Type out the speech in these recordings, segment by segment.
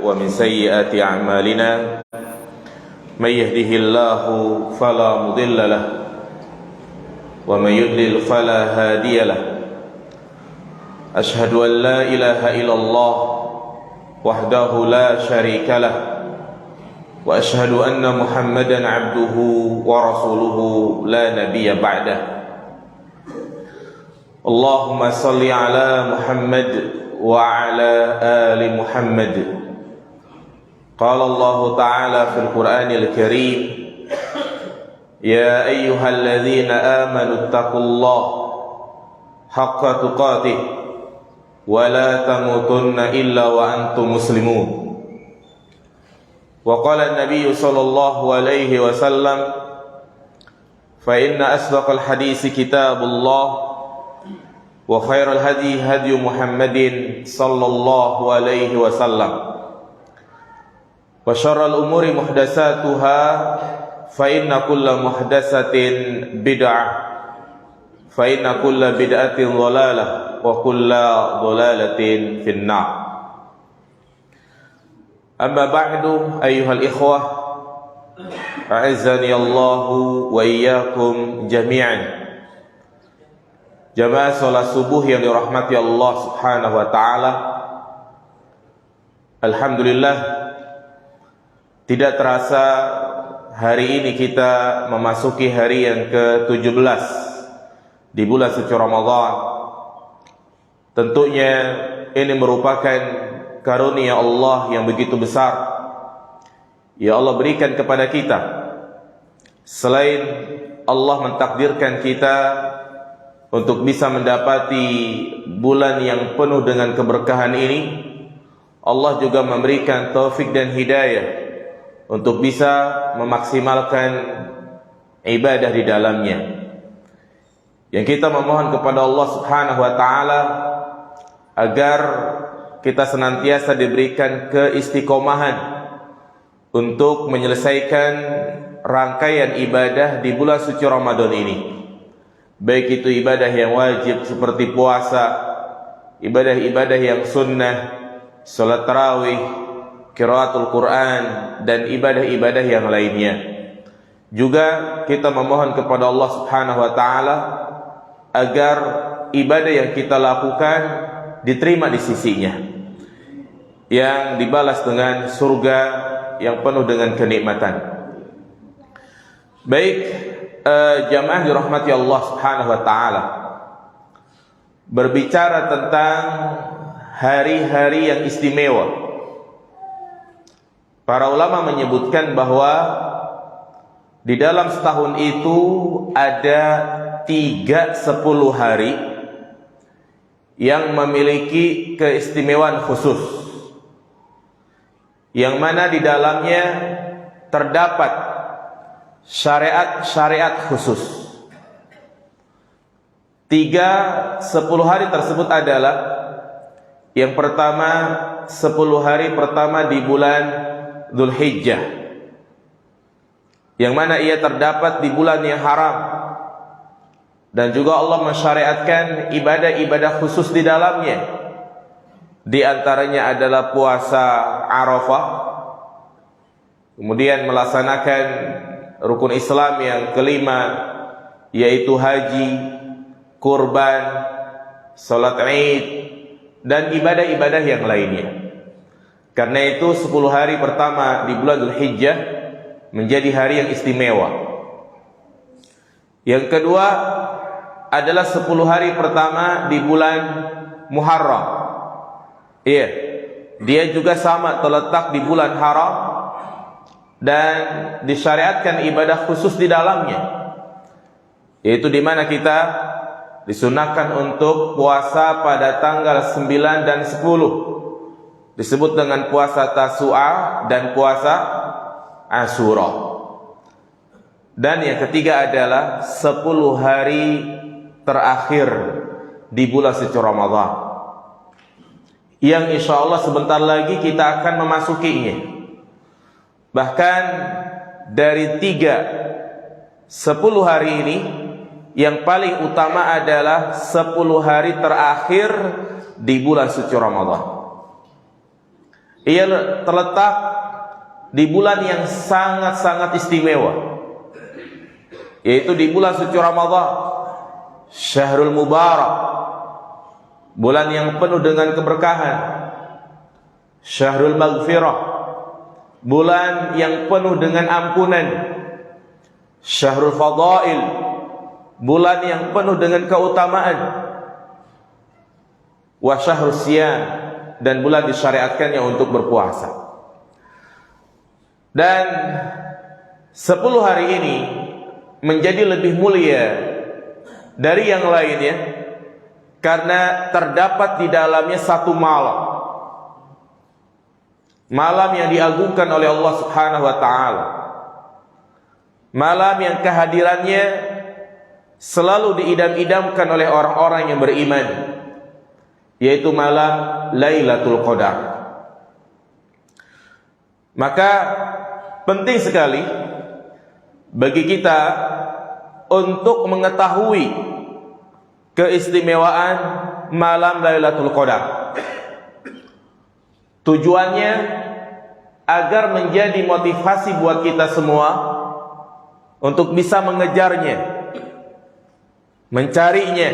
ومن سيئات أعمالنا من يهده الله فلا مضل له ومن يضلل فلا هادي له أشهد أن لا إله إلا الله وحده لا شريك له وأشهد أن محمدا عبده ورسوله لا نبي بعده اللهم صل على محمد وعلى آل محمد قال الله تعالى في القرآن الكريم يا أيها الذين آمنوا اتقوا الله حق تقاته ولا تموتن إلا وأنتم مسلمون وقال النبي صلى الله عليه وسلم فإن أصدق الحديث كتاب الله وخير الهدي هدي محمد صلى الله عليه وسلم وشر الأمور محدثاتها فإن كل محدثة بدعة فإن كل بدعة ضلالة وكل ضلالة في النار أما بعد أيها الإخوة أعزني الله وإياكم جميعا jamaah salat subuh yang dirahmati Allah Subhanahu wa taala. Alhamdulillah, tidak terasa hari ini kita memasuki hari yang ke-17 di bulan suci Ramadan. Tentunya ini merupakan karunia Allah yang begitu besar ya Allah berikan kepada kita. Selain Allah mentakdirkan kita untuk bisa mendapati bulan yang penuh dengan keberkahan ini, Allah juga memberikan taufik dan hidayah untuk bisa memaksimalkan ibadah di dalamnya. Yang kita memohon kepada Allah Subhanahu wa taala agar kita senantiasa diberikan keistiqomahan untuk menyelesaikan rangkaian ibadah di bulan suci Ramadan ini. Baik itu ibadah yang wajib seperti puasa, ibadah-ibadah yang sunnah, salat tarawih, qiraatul Quran, dan ibadah-ibadah yang lainnya. Juga kita memohon kepada Allah Subhanahu wa taala agar ibadah yang kita lakukan diterima di sisinya, yang dibalas dengan surga yang penuh dengan kenikmatan. Baik, jamaah dirahmati Allah Subhanahu wa taala, berbicara tentang hari-hari yang istimewa. Para ulama menyebutkan bahwa di dalam setahun itu ada 10 hari yang memiliki keistimewaan khusus, yang mana di dalamnya terdapat syariat-syariat khusus. 10 hari tersebut adalah, yang pertama 10 hari pertama di bulan Dzulhijjah, yang mana ia terdapat di bulan yang haram, dan juga Allah mensyariatkan ibadah-ibadah khusus di dalamnya. Di antaranya adalah puasa Arafah, kemudian melaksanakan rukun Islam yang kelima, yaitu haji, kurban, salat Id, dan ibadah-ibadah yang lainnya. Karena itu 10 hari pertama di bulan Dzulhijjah menjadi hari yang istimewa. Yang kedua adalah 10 hari pertama di bulan Muharram. Iya, dia juga sama terletak di bulan haram dan disyariatkan ibadah khusus di dalamnya, yaitu di mana kita disunahkan untuk puasa pada tanggal 9 dan 10, disebut dengan puasa Tasu'a dan puasa Asyura. Dan yang ketiga adalah 10 hari terakhir di bulan suci Ramadan, yang insya Allah sebentar lagi kita akan memasukinya. Bahkan dari 10 hari ini, yang paling utama adalah 10 hari terakhir di bulan suci Ramadan. ia terletak di bulan yang sangat-sangat istimewa, yaitu di bulan suci Ramadan, Syahrul Mubarak, bulan yang penuh dengan keberkahan, Syahrul Maghfirah, bulan yang penuh dengan ampunan, Syahrul Fadail, bulan yang penuh dengan keutamaan, wa Syahrul Siyam, dan bulan disyariatkannya untuk berpuasa. Dan 10 hari ini menjadi lebih mulia dari yang lainnya karena terdapat di dalamnya satu malam, malam yang diagungkan oleh Allah Subhanahu wa taala, malam yang kehadirannya selalu diidam-idamkan oleh orang-orang yang beriman, yaitu malam Lailatul Qadar. Maka penting sekali bagi kita untuk mengetahui keistimewaan malam Lailatul Qadar. Tujuannya agar menjadi motivasi buat kita semua untuk bisa mengejarnya, mencarinya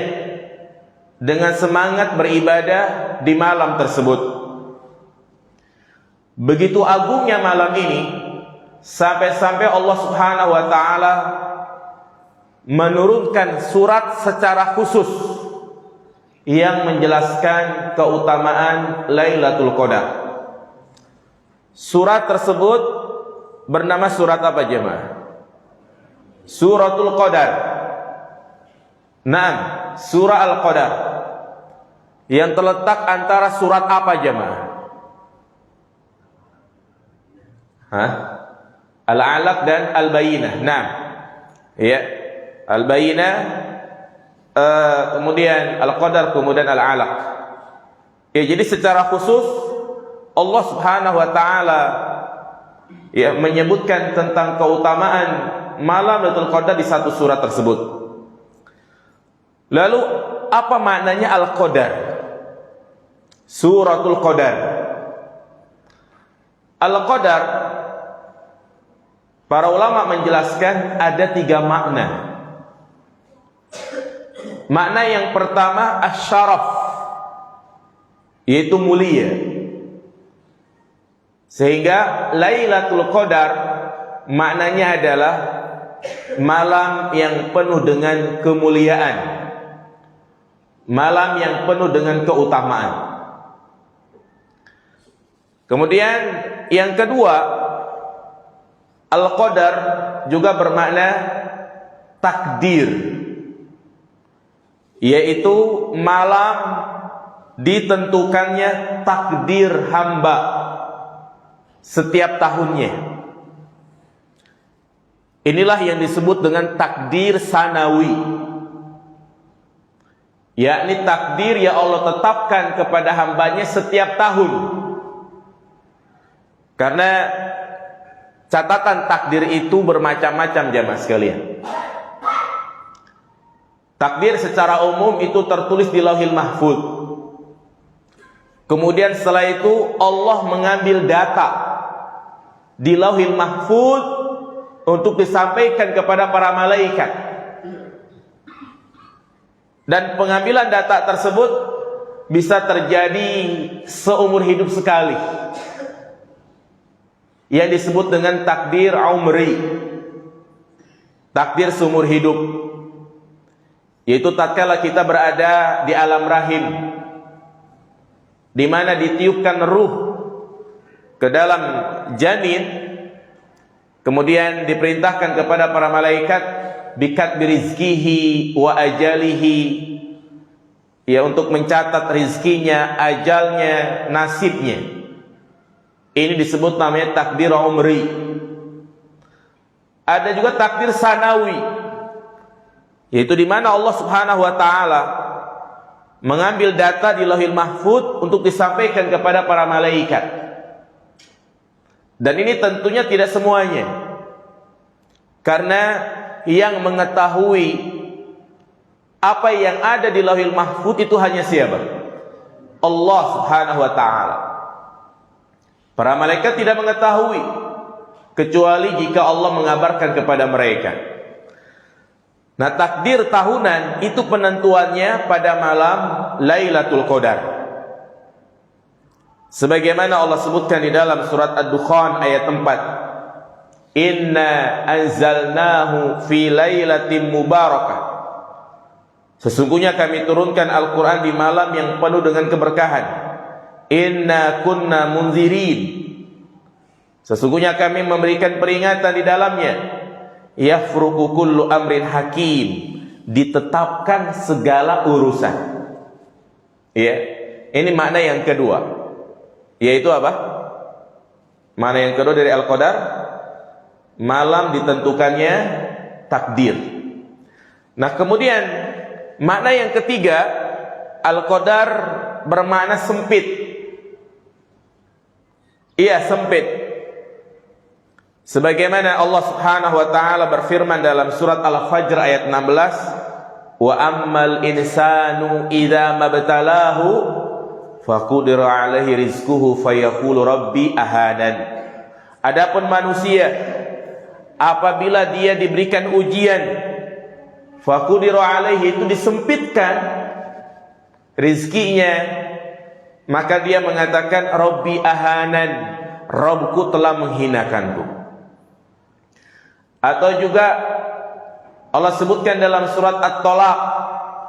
dengan semangat beribadah di malam tersebut. Begitu agungnya malam ini, sampai-sampai Allah Subhanahu wa taala menurunkan surat secara khusus yang menjelaskan keutamaan Lailatul Qadar. Surat tersebut bernama surat apa jemaah? Suratul Qadar. Naam, surah Al-Qadar. Yang terletak antara surat apa jemaah? Al-Alaq dan Al-Bayyinah. Naam. Ya. Al-Bayyinah, kemudian Al-Qadar, kemudian Al-Alaq. Ya, jadi secara khusus Allah Subhanahu wa taala ya menyebutkan tentang keutamaan malam Lailatul Qadar di satu surat tersebut. Lalu apa maknanya Al-Qadar? Suratul Qadar. Al-Qadar, para ulama menjelaskan ada 3 makna. Makna yang pertama asy-syaraf, yaitu mulia. Sehingga Lailatul Qadar maknanya adalah malam yang penuh dengan kemuliaan, malam yang penuh dengan keutamaan. Kemudian yang kedua, Al-Qadar juga bermakna takdir, yaitu malam ditentukannya takdir hamba setiap tahunnya. Inilah yang disebut dengan takdir sanawi, yakni takdir yang Allah tetapkan kepada hambanya setiap tahun. Karena catatan takdir itu bermacam-macam jamaah sekalian. Takdir secara umum itu tertulis di Lauhil Mahfuz. Kemudian setelah itu Allah mengambil data di Lauhil Mahfuz untuk disampaikan kepada para malaikat. Dan pengambilan data tersebut bisa terjadi seumur hidup sekali, yang disebut dengan takdir umri, takdir seumur hidup, yaitu tatkala kita berada di alam rahim, di mana ditiupkan ruh ke dalam janin, kemudian diperintahkan kepada para malaikat bikat birizkihi wa ajalihi, ya, untuk mencatat rizkinya, ajalnya, nasibnya. Ini disebut namanya takdir umri. Ada juga takdir sanawi, yaitu di mana Allah Subhanahu wa taala mengambil data di Lauhil Mahfuz untuk disampaikan kepada para malaikat. Dan ini tentunya tidak semuanya, karena yang mengetahui apa yang ada di Lauhil Mahfuz itu hanya siapa? Allah Subhanahu wa taala. Para malaikat tidak mengetahui kecuali jika Allah mengabarkan kepada mereka. Nah, takdir tahunan itu penentuannya pada malam Lailatul Qadar. Sebagaimana Allah sebutkan di dalam surat Ad-Dukhan ayat 4. Inna anzalnahu fi lailatin mubarakah. Sesungguhnya kami turunkan Al-Quran di malam yang penuh dengan keberkahan. Inna kunna munzirin. Sesungguhnya kami memberikan peringatan di dalamnya. Yafruqu kullu amrin hakim. Ditetapkan segala urusan. Ya, ini makna yang kedua. Yaitu apa? Makna yang kedua dari Al-Qadar, malam ditentukannya takdir. Nah, kemudian makna yang ketiga, Al-Qadar bermakna sempit. Iya, sempit. Sebagaimana Allah Subhanahu wa taala berfirman dalam surat Al-Fajr ayat 16, "Wa ammal insanu idza mabtalahu faqudira 'alaihi rizquhu fayaqulu rabbi ahanan." Adapun manusia apabila dia diberikan ujian, faqudira 'alaihi, itu disempitkan rizkinya, maka dia mengatakan rabbi ahanan, Rabbku telah menghinakanku. Atau juga Allah sebutkan dalam surat At-Talaq,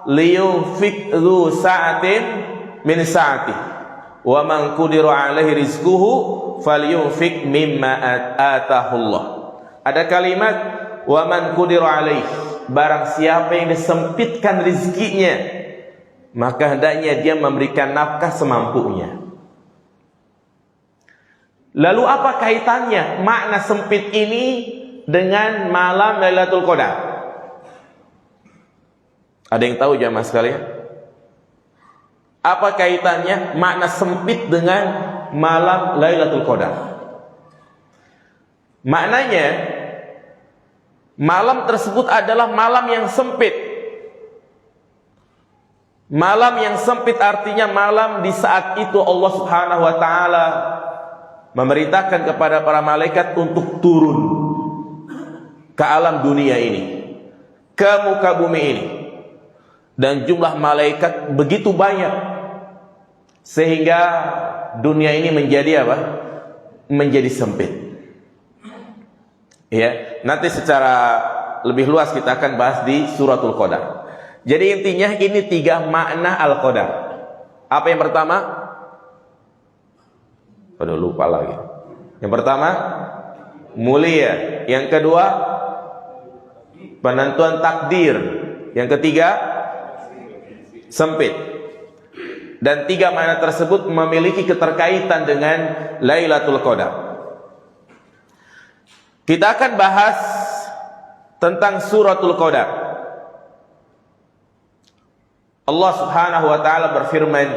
liyunfiq dzu sa'atin min sa'ati wa man qudira 'alaihi rizquhu falyunfiq mimma atahullah. Ada kalimat wa man qudira 'alaihi, barang siapa yang disempitkan rizkinya, maka hendaknya dia memberikan nafkah semampunya. Lalu apa kaitannya makna sempit ini dengan malam Lailatul Qadar? Ada yang tahu jamaah sekalian? Apa kaitannya makna sempit dengan malam Lailatul Qadar? Maknanya, malam tersebut adalah malam yang sempit. Malam yang sempit artinya malam di saat itu Allah Subhanahu wa taala memerintahkan kepada para malaikat untuk turun ke alam dunia ini, ke muka bumi ini, dan jumlah malaikat begitu banyak sehingga dunia ini menjadi apa? Menjadi sempit. Ya, nanti secara lebih luas kita akan bahas di Suratul Qadar. Jadi intinya ini 3 makna Al-Qadar. Apa yang pertama? Aduh, lupa lagi. Yang pertama, mulia. Yang kedua, penentuan takdir. Yang ketiga, sempit. Dan 3 makna tersebut memiliki keterkaitan dengan Lailatul Qadar. Kita akan bahas tentang Suratul Qadar. Allah Subhanahu wa taala berfirman,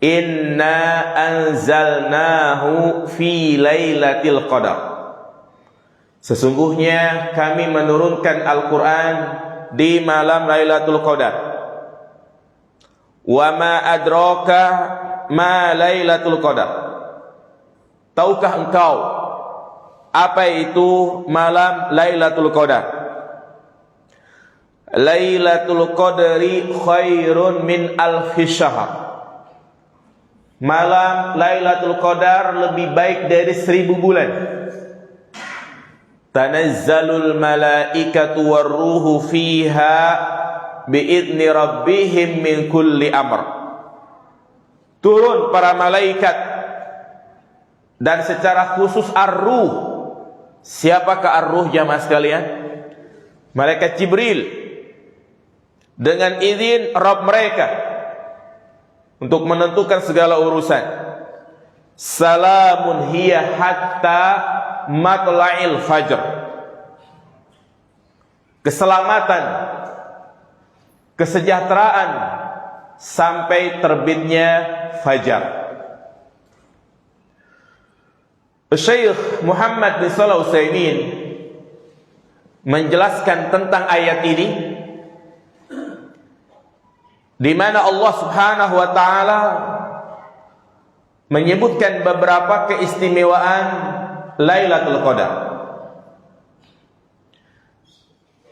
"Inna anzalnahu fi lailatul qadar." Sesungguhnya kami menurunkan Al-Quran di malam Lailatul Qadar. Wa ma adraka ma Lailatul Qadar. Tahukah engkau apa itu malam Lailatul Qadar? Lailatul Qadri khairun min alfi syahr. Malam Lailatul Qadar lebih baik dari 1000 bulan. Tanazzalul malaikatu warruhu fiha biidzni rabbihim min kulli amr. Turun para malaikat dan secara khusus ar-ruh. Siapakah ar-ruh jamaah sekalian? Malaikat Jibril dengan izin Rabb mereka untuk menentukan segala urusan. Salamun hiya hatta matla'il fajr. Keselamatan, kesejahteraan sampai terbitnya fajar. Syekh Muhammad bin Shalih Al-Utsaimin menjelaskan tentang ayat ini, di mana Allah Subhanahu wa taala menyebutkan beberapa keistimewaan Lailatul Qadar.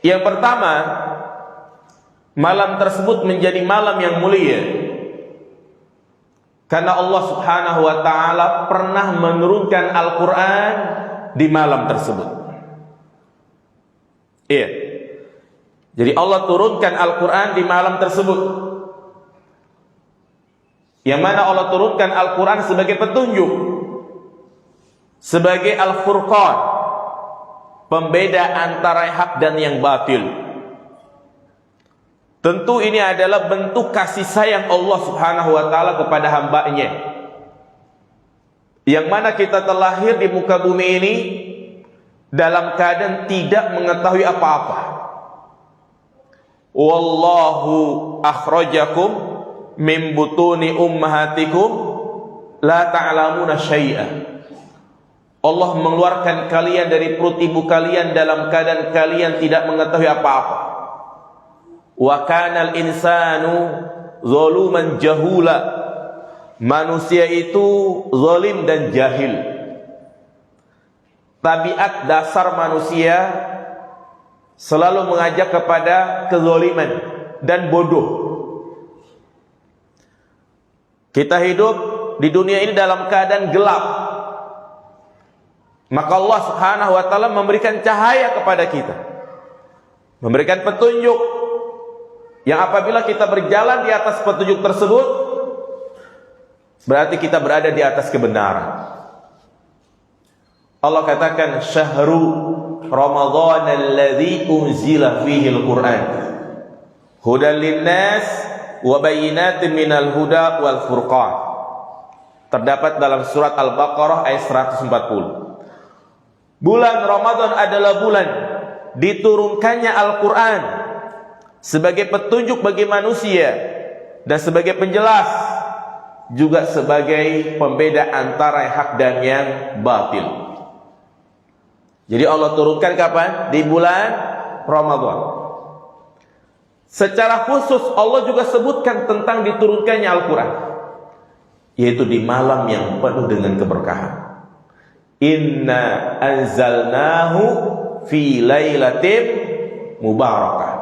Yang pertama, malam tersebut menjadi malam yang mulia karena Allah Subhanahu wa taala pernah menurunkan Al-Qur'an di malam tersebut. Iya. Jadi Allah turunkan Al-Qur'an di malam tersebut. Yang mana Allah turunkan Al-Qur'an sebagai petunjuk, sebagai Al-Furqan, pembeda antara hak dan yang batil. Tentu ini adalah bentuk kasih sayang Allah Subhanahu wa taala kepada hambanya, yang mana kita terlahir di muka bumi ini dalam keadaan tidak mengetahui apa-apa. Wallahu akhrajakum min butuni ummahatikum la ta'lamuna syai'a. Allah mengeluarkan kalian dari perut ibu kalian dalam keadaan kalian tidak mengetahui apa-apa. Wa kanal insanu zaluman jahula. Manusia itu zalim dan jahil. Tabiat dasar manusia selalu mengajak kepada kezaliman dan bodoh. Kita hidup di dunia ini dalam keadaan gelap. Maka Allah Subhanahu wa taala memberikan cahaya kepada kita, memberikan petunjuk, yang apabila kita berjalan di atas petunjuk tersebut, berarti kita berada di atas kebenaran. Allah katakan, syahru Ramadhan alladzi unzila fihi al-Qur'an hudan linnas wa bayyinatin minal huda wal furqan. Terdapat dalam surat Al-Baqarah ayat 140. Bulan Ramadan adalah bulan diturunkannya Al-Quran sebagai petunjuk bagi manusia dan sebagai penjelas, juga sebagai pembeda antara hak dan yang batil. Jadi Allah turunkan kapan? Di bulan Ramadan. Secara khusus Allah juga sebutkan tentang diturunkannya Al-Quran, yaitu di malam yang penuh dengan keberkahan. Inna anzalnahu fi lailatin mubarakah.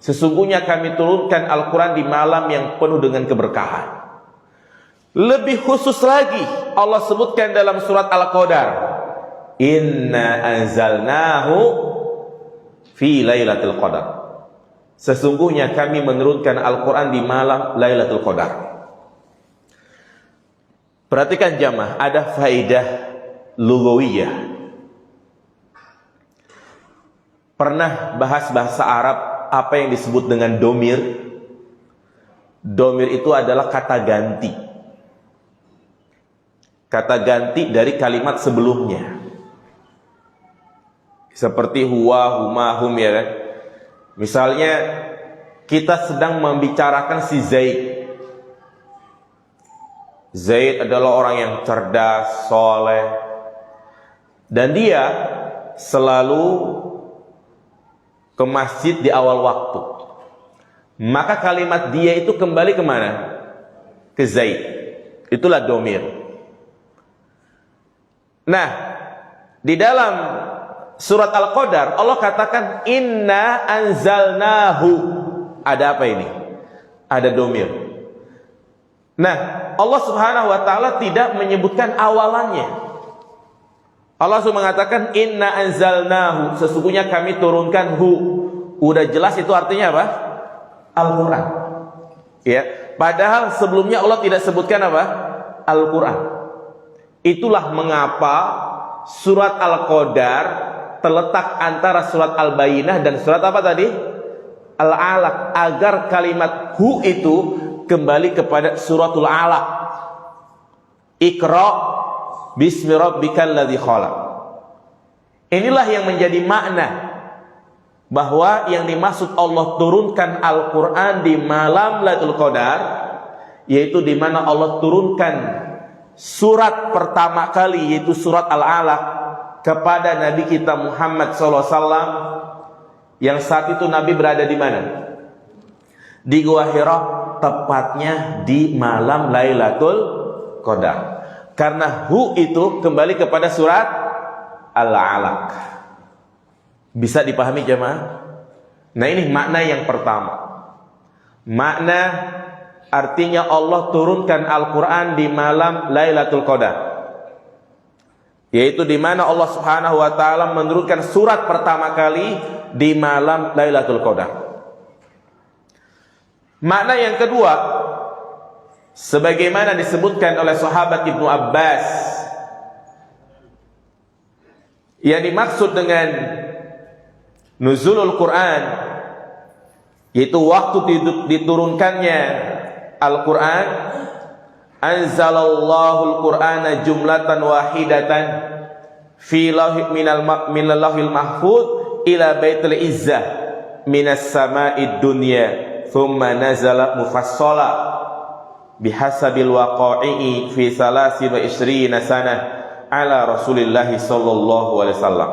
Sesungguhnya kami turunkan Al-Quran di malam yang penuh dengan keberkahan. Lebih khusus lagi Allah sebutkan dalam surat Al-Qadar, Inna anzalnahu fi lailatul qadar. Sesungguhnya kami menurunkan Al-Quran di malam Lailatul Qadar. Perhatikan jamaah, ada faedah lughawiyah. Pernah bahas bahasa Arab apa yang disebut dengan domir? Domir itu adalah kata ganti. Kata ganti dari kalimat sebelumnya. Seperti huwa, huma, hum, ya kan? Misalnya kita sedang membicarakan si Zaid. Zaid adalah orang yang cerdas, soleh, dan dia selalu ke masjid di awal waktu. Maka kalimat dia itu kembali kemana? Ke Zaid. Itulah domir. Nah, di dalam surat Al-Qadar Allah katakan inna anzalnahu. Ada apa ini? Ada domir. Nah, Allah Subhanahu wa taala tidak menyebutkan awalannya. Allah sudah mengatakan inna anzalnahu, sesungguhnya kami turunkan hu. Udah jelas itu artinya apa? Al-Qur'an. Ya, padahal sebelumnya Allah tidak sebutkan apa? Al-Qur'an. Itulah mengapa surat Al-Qadar terletak antara surat Al-Bayyinah dan surat apa tadi? Al-Alaq, agar kalimat hu itu kembali kepada suratul Alaq. Iqra bismi rabbikal ladzi khalaq. Inilah yang menjadi makna bahwa yang dimaksud Allah turunkan Al-Qur'an di malam Lailatul Qadar, yaitu di mana Allah turunkan surat pertama kali, yaitu surat Al-Alaq, kepada Nabi kita Muhammad SAW, yang saat itu Nabi berada di mana? Di Gua Hira, tepatnya di malam Lailatul Qadar. Karena hu itu kembali kepada surat Al-Alaq. Bisa dipahami jemaah? Nah, ini makna yang pertama. Makna artinya Allah turunkan Al-Quran di malam Lailatul Qadar, yaitu di mana Allah Subhanahu wa taala menurunkan surat pertama kali di malam Lailatul Qadar. Makna yang kedua, sebagaimana disebutkan oleh sahabat Ibnu Abbas, yang dimaksud dengan nuzulul Quran yaitu waktu diturunkannya Al-Quran. Anzalallahul Qur'ana jumlatan wahidatan fi minal lauhil mahfuz ila baitil izzah minas sama'id dunya thumma nazala mufassala bihasabil waqa'i fi 23 sanah ala Rasulillah sallallahu alaihi wasallam.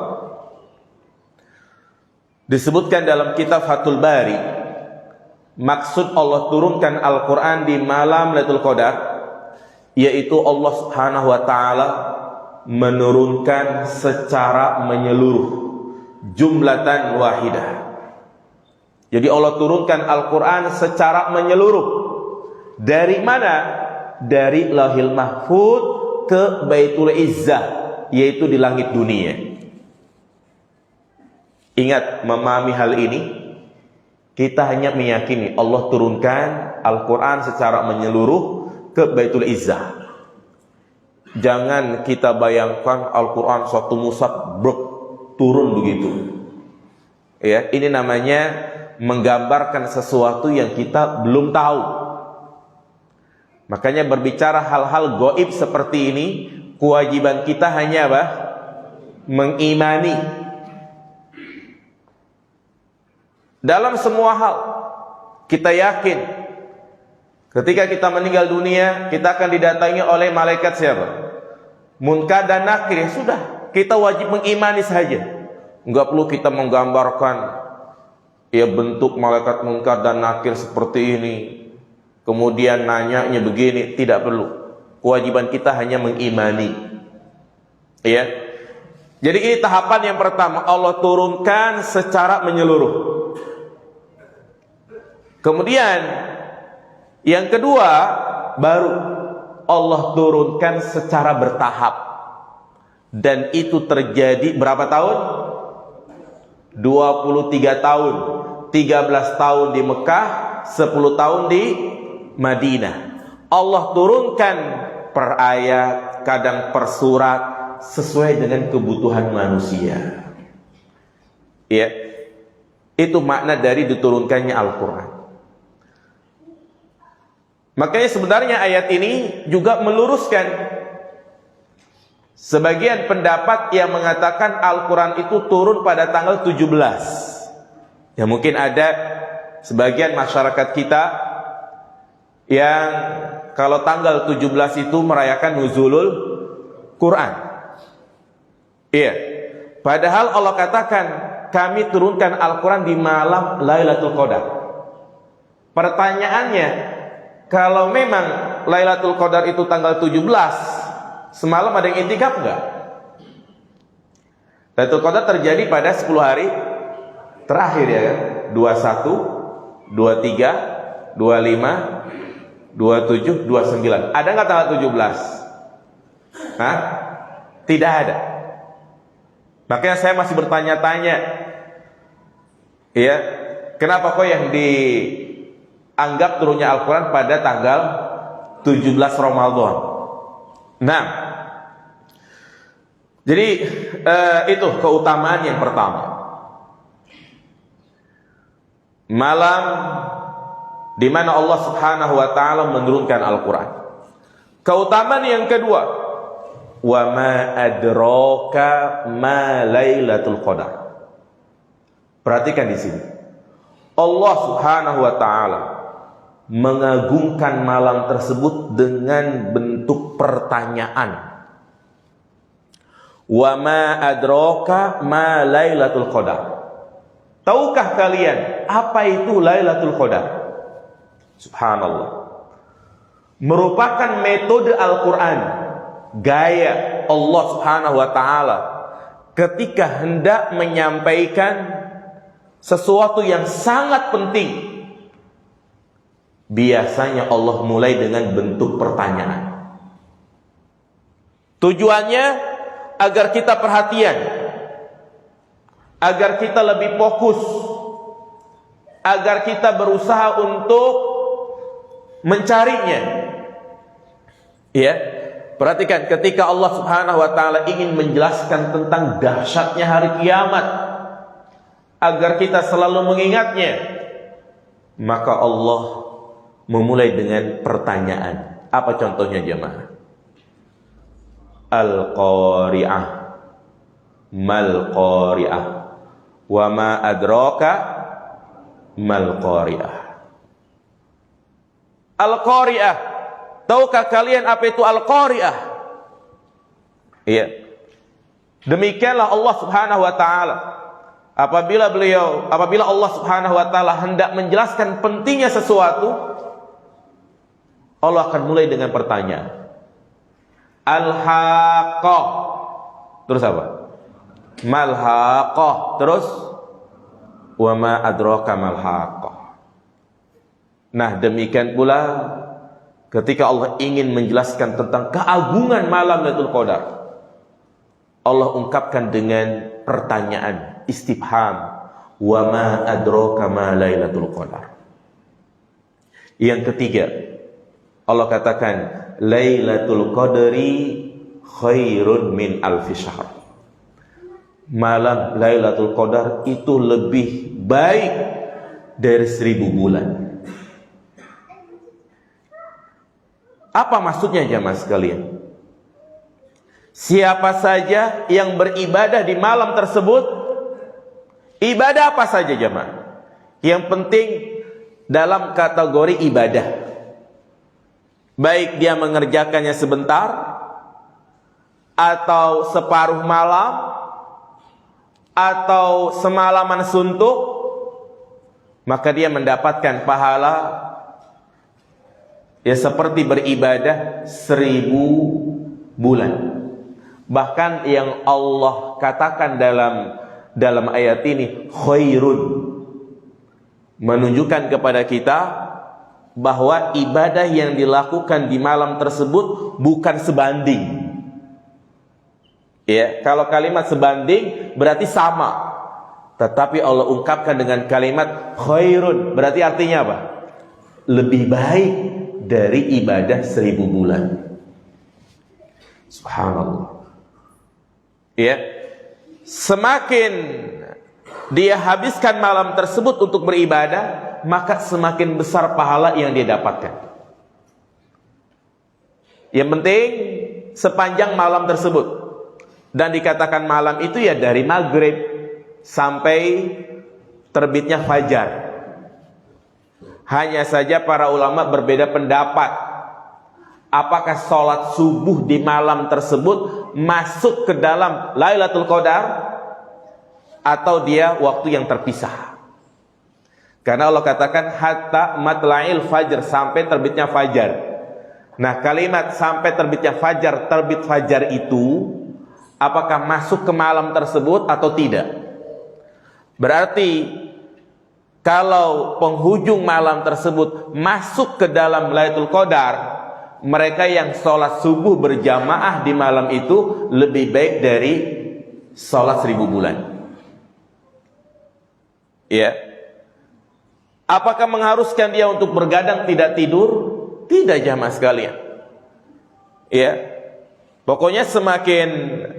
Disebutkan dalam kitab Fathul Bari, maksud Allah turunkan Al-Quran di malam Lailatul Qadar, yaitu Allah Subhanahu wa ta'ala menurunkan secara menyeluruh, jumlatan wahidah. Jadi Allah turunkan Al-Quran secara menyeluruh. Dari mana? Dari Lauhil Mahfuz ke Baitul Izzah, yaitu di langit dunia. Ingat, memahami hal ini, kita hanya meyakini Allah turunkan Al-Quran secara menyeluruh ke Baitul Izzah. Jangan kita bayangkan Al-Quran suatu mushaf turun begitu. Ya, ini namanya menggambarkan sesuatu yang kita belum tahu. Makanya berbicara hal-hal gaib seperti ini, kewajiban kita hanya apa? Mengimani. Dalam semua hal kita yakin ketika kita meninggal dunia kita akan didatangi oleh malaikat siapa? Munkar dan Nakir. Ya sudah, kita wajib mengimani saja. Enggak perlu kita menggambarkan ya bentuk malaikat Munkar dan Nakir seperti ini, kemudian nanyanya begini. Tidak perlu. Kewajiban kita hanya mengimani. Ya. Jadi ini tahapan yang pertama, Allah turunkan secara menyeluruh. Kemudian yang kedua, baru Allah turunkan secara bertahap. Dan itu terjadi berapa tahun? 23 tahun. 13 tahun di Mekah, 10 tahun di Madinah. Allah turunkan per ayat, kadang per surat, sesuai dengan kebutuhan manusia. Ya. Itu makna dari diturunkannya Al-Quran. Makanya sebenarnya ayat ini juga meluruskan sebagian pendapat yang mengatakan Al-Quran itu turun pada tanggal 17. Ya, mungkin ada sebagian masyarakat kita yang kalau tanggal 17 itu merayakan nuzulul Quran. Iya. Padahal Allah katakan kami turunkan Al-Quran di malam Lailatul Qadar. Pertanyaannya, kalau memang Lailatul Qadar itu tanggal 17, semalam ada yang intikaf enggak? Lailatul Qadar terjadi pada 10 hari terakhir ya kan? 21, 23, 25, 27, 29. Ada enggak tanggal 17? Hah? Tidak ada. Makanya saya masih bertanya-tanya. Ya, kenapa kok yang dianggap turunnya Al-Quran pada tanggal 17 Ramadan? Nah, jadi itu keutamaan yang pertama. Malam di mana Allah Subhanahu wa taala menurunkan Al-Quran. Keutamaan yang kedua, wa ma adraka ma Lailatul Qadar. Perhatikan di sini. Allah Subhanahu wa taala mengagungkan malam tersebut dengan bentuk pertanyaan. Wa ma adraka ma Lailatul Qadar. Tahukah kalian apa itu Lailatul Qadar? Subhanallah. merupakan metode Al-Quran, gaya Allah Subhanahu wa ta'ala ketika hendak menyampaikan sesuatu yang sangat penting. Biasanya Allah mulai dengan bentuk pertanyaan. Tujuannya agar kita perhatian, agar kita lebih fokus, agar kita berusaha untuk mencarinya. Ya, perhatikan ketika Allah Subhanahu wa ta'ala ingin menjelaskan tentang dahsyatnya hari kiamat, agar kita selalu mengingatnya, maka Allah memulai dengan pertanyaan. Apa contohnya jemaah? Al-Qari'ah, mal Qari'ah, wa ma adraka mal Qari'ah. Al-Qari'ah, tahukah kalian apa itu Al-Qari'ah? Iya. Demikianlah Allah Subhanahu wa ta'ala apabila Allah Subhanahu wa ta'ala hendak menjelaskan pentingnya sesuatu, Allah akan mulai dengan pertanyaan. Al-Haqqah. Terus apa? Mal-Haqqah. Terus wa ma adraka mal-Haqqah. Nah, demikian pula ketika Allah ingin menjelaskan tentang keagungan malam Lailatul Qadar, Allah ungkapkan dengan pertanyaan istifham, wa ma adraka ma Lailatul Qadar. Yang ketiga, Allah katakan Lailatul Qadri khairun min alfi syahr. Malam Lailatul Qadar itu lebih baik dari 1000 bulan. Apa maksudnya jemaah sekalian? Siapa saja yang beribadah di malam tersebut, ibadah apa saja jemaah, yang penting dalam kategori ibadah, baik dia mengerjakannya sebentar atau separuh malam atau semalaman suntuk, maka dia mendapatkan pahala ya seperti beribadah 1000 bulan. Bahkan yang Allah katakan dalam ayat ini khairun, menunjukkan kepada kita bahwa ibadah yang dilakukan di malam tersebut bukan sebanding. Ya, kalau kalimat sebanding berarti sama. Tetapi Allah ungkapkan dengan kalimat khairun, berarti artinya apa? Lebih baik dari ibadah 1000 bulan. Subhanallah. Ya, semakin dia habiskan malam tersebut untuk beribadah, maka semakin besar pahala yang dia dapatkan. Yang penting sepanjang malam tersebut, dan dikatakan malam itu ya dari maghrib sampai terbitnya fajar. Hanya saja para ulama berbeda pendapat, apakah sholat subuh di malam tersebut masuk ke dalam Lailatul Qadar atau dia waktu yang terpisah. Karena Allah katakan hatta matla'il fajr, sampai terbitnya fajar. Nah, kalimat sampai terbitnya fajar, terbit fajar itu apakah masuk ke malam tersebut atau tidak? Berarti kalau penghujung malam tersebut masuk ke dalam Lailatul Qadar, mereka yang sholat subuh berjamaah di malam itu lebih baik dari sholat 1000 bulan. Ya. Apakah mengharuskan dia untuk bergadang tidak tidur? Tidak jamaah sekalian. Ya. Pokoknya semakin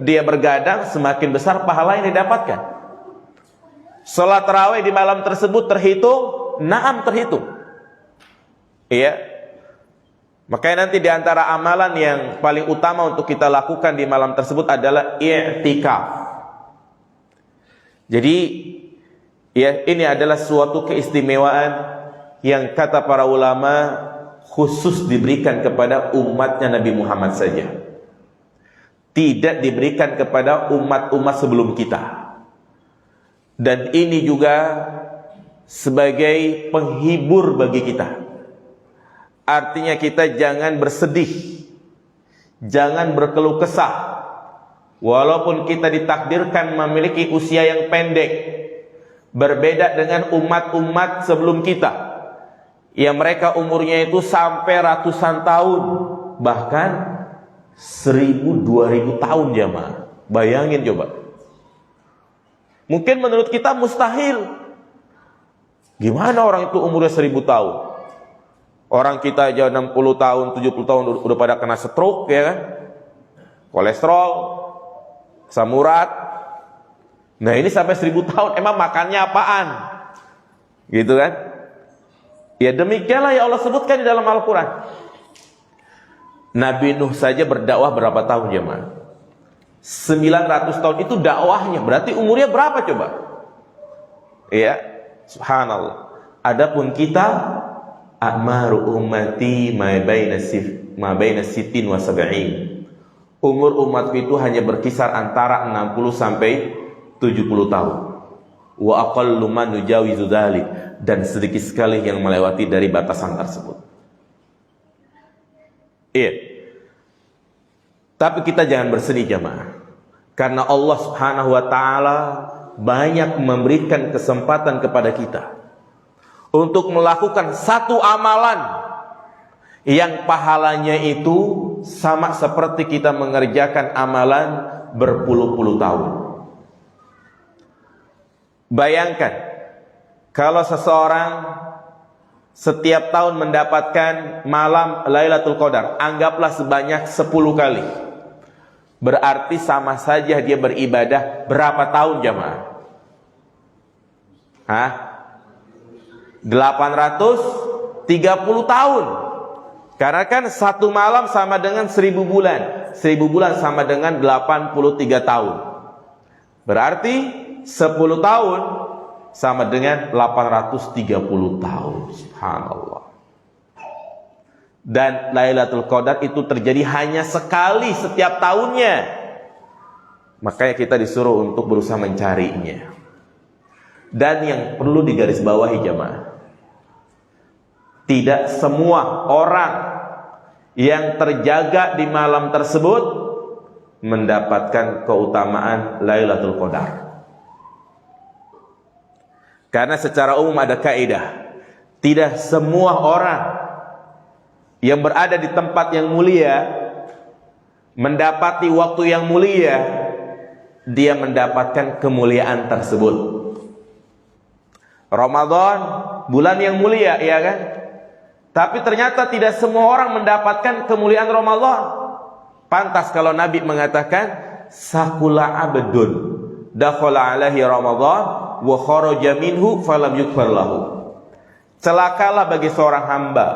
dia bergadang, semakin besar pahala yang didapatkan. Sholat tarawih di malam tersebut terhitung? Naam, terhitung. Iya. Makanya nanti di antara amalan yang paling utama untuk kita lakukan di malam tersebut adalah i'tikaf. Jadi ya, ini adalah suatu keistimewaan yang kata para ulama khusus diberikan kepada umatnya Nabi Muhammad saja. Tidak diberikan kepada umat-umat sebelum kita. Dan ini juga sebagai penghibur bagi kita, Artinya kita jangan bersedih, jangan berkeluh kesah. Walaupun kita ditakdirkan memiliki usia yang pendek, berbeda dengan umat-umat sebelum kita, yang mereka umurnya itu sampai ratusan tahun, bahkan 1000-2000 tahun jamaah. Bayangin coba. Mungkin menurut kita mustahil. Gimana orang itu umurnya 1000 tahun? Orang kita aja 60 tahun, 70 tahun udah pada kena stroke, ya kan? Kolesterol, asam urat. Nah ini sampai 1000 tahun, emang makannya apaan? Gitu kan? Ya demikianlah ya Allah sebutkan di dalam Al-Quran. Nabi Nuh saja berdakwah berapa tahun jemaah? 900 tahun itu dakwahnya. Berarti umurnya berapa coba? Iya, subhanallah. Adapun kita, a'maru ummati ma baina sittin wa sab'in. Umur umatku itu hanya berkisar antara 60 sampai 70 tahun. Wa aqallu man yujawizu dzalik, dan sedikit sekali yang melewati dari batasan tersebut. Iya. Tapi kita jangan bersedih jemaah. Karena Allah Subhanahu wa taala banyak memberikan kesempatan kepada kita untuk melakukan satu amalan yang pahalanya itu sama seperti kita mengerjakan amalan berpuluh-puluh tahun. Bayangkan kalau seseorang setiap tahun mendapatkan malam Lailatul Qadar, anggaplah sebanyak 10 kali. Berarti sama saja dia beribadah berapa tahun jamaah? 830 tahun. Karena kan satu malam sama dengan 1000 bulan. 1000 bulan sama dengan 83 tahun. Berarti 10 tahun sama dengan 830 tahun. Subhanallah. Dan Lailatul Qadar itu terjadi hanya sekali setiap tahunnya. Makanya kita disuruh untuk berusaha mencarinya. Dan yang perlu digarisbawahi jemaah, tidak semua orang yang terjaga di malam tersebut mendapatkan keutamaan Lailatul Qadar. Karena secara umum ada kaidah, tidak semua orang yang berada di tempat yang mulia mendapati waktu yang mulia, dia mendapatkan kemuliaan tersebut. Ramadan bulan yang mulia, ya kan? Tapi ternyata tidak semua orang mendapatkan kemuliaan Ramadan. Pantas kalau Nabi mengatakan sakula abdun dakhala alaihi Ramadan wa kharaja minhu falam yughfar lahu. Celakalah bagi seorang hamba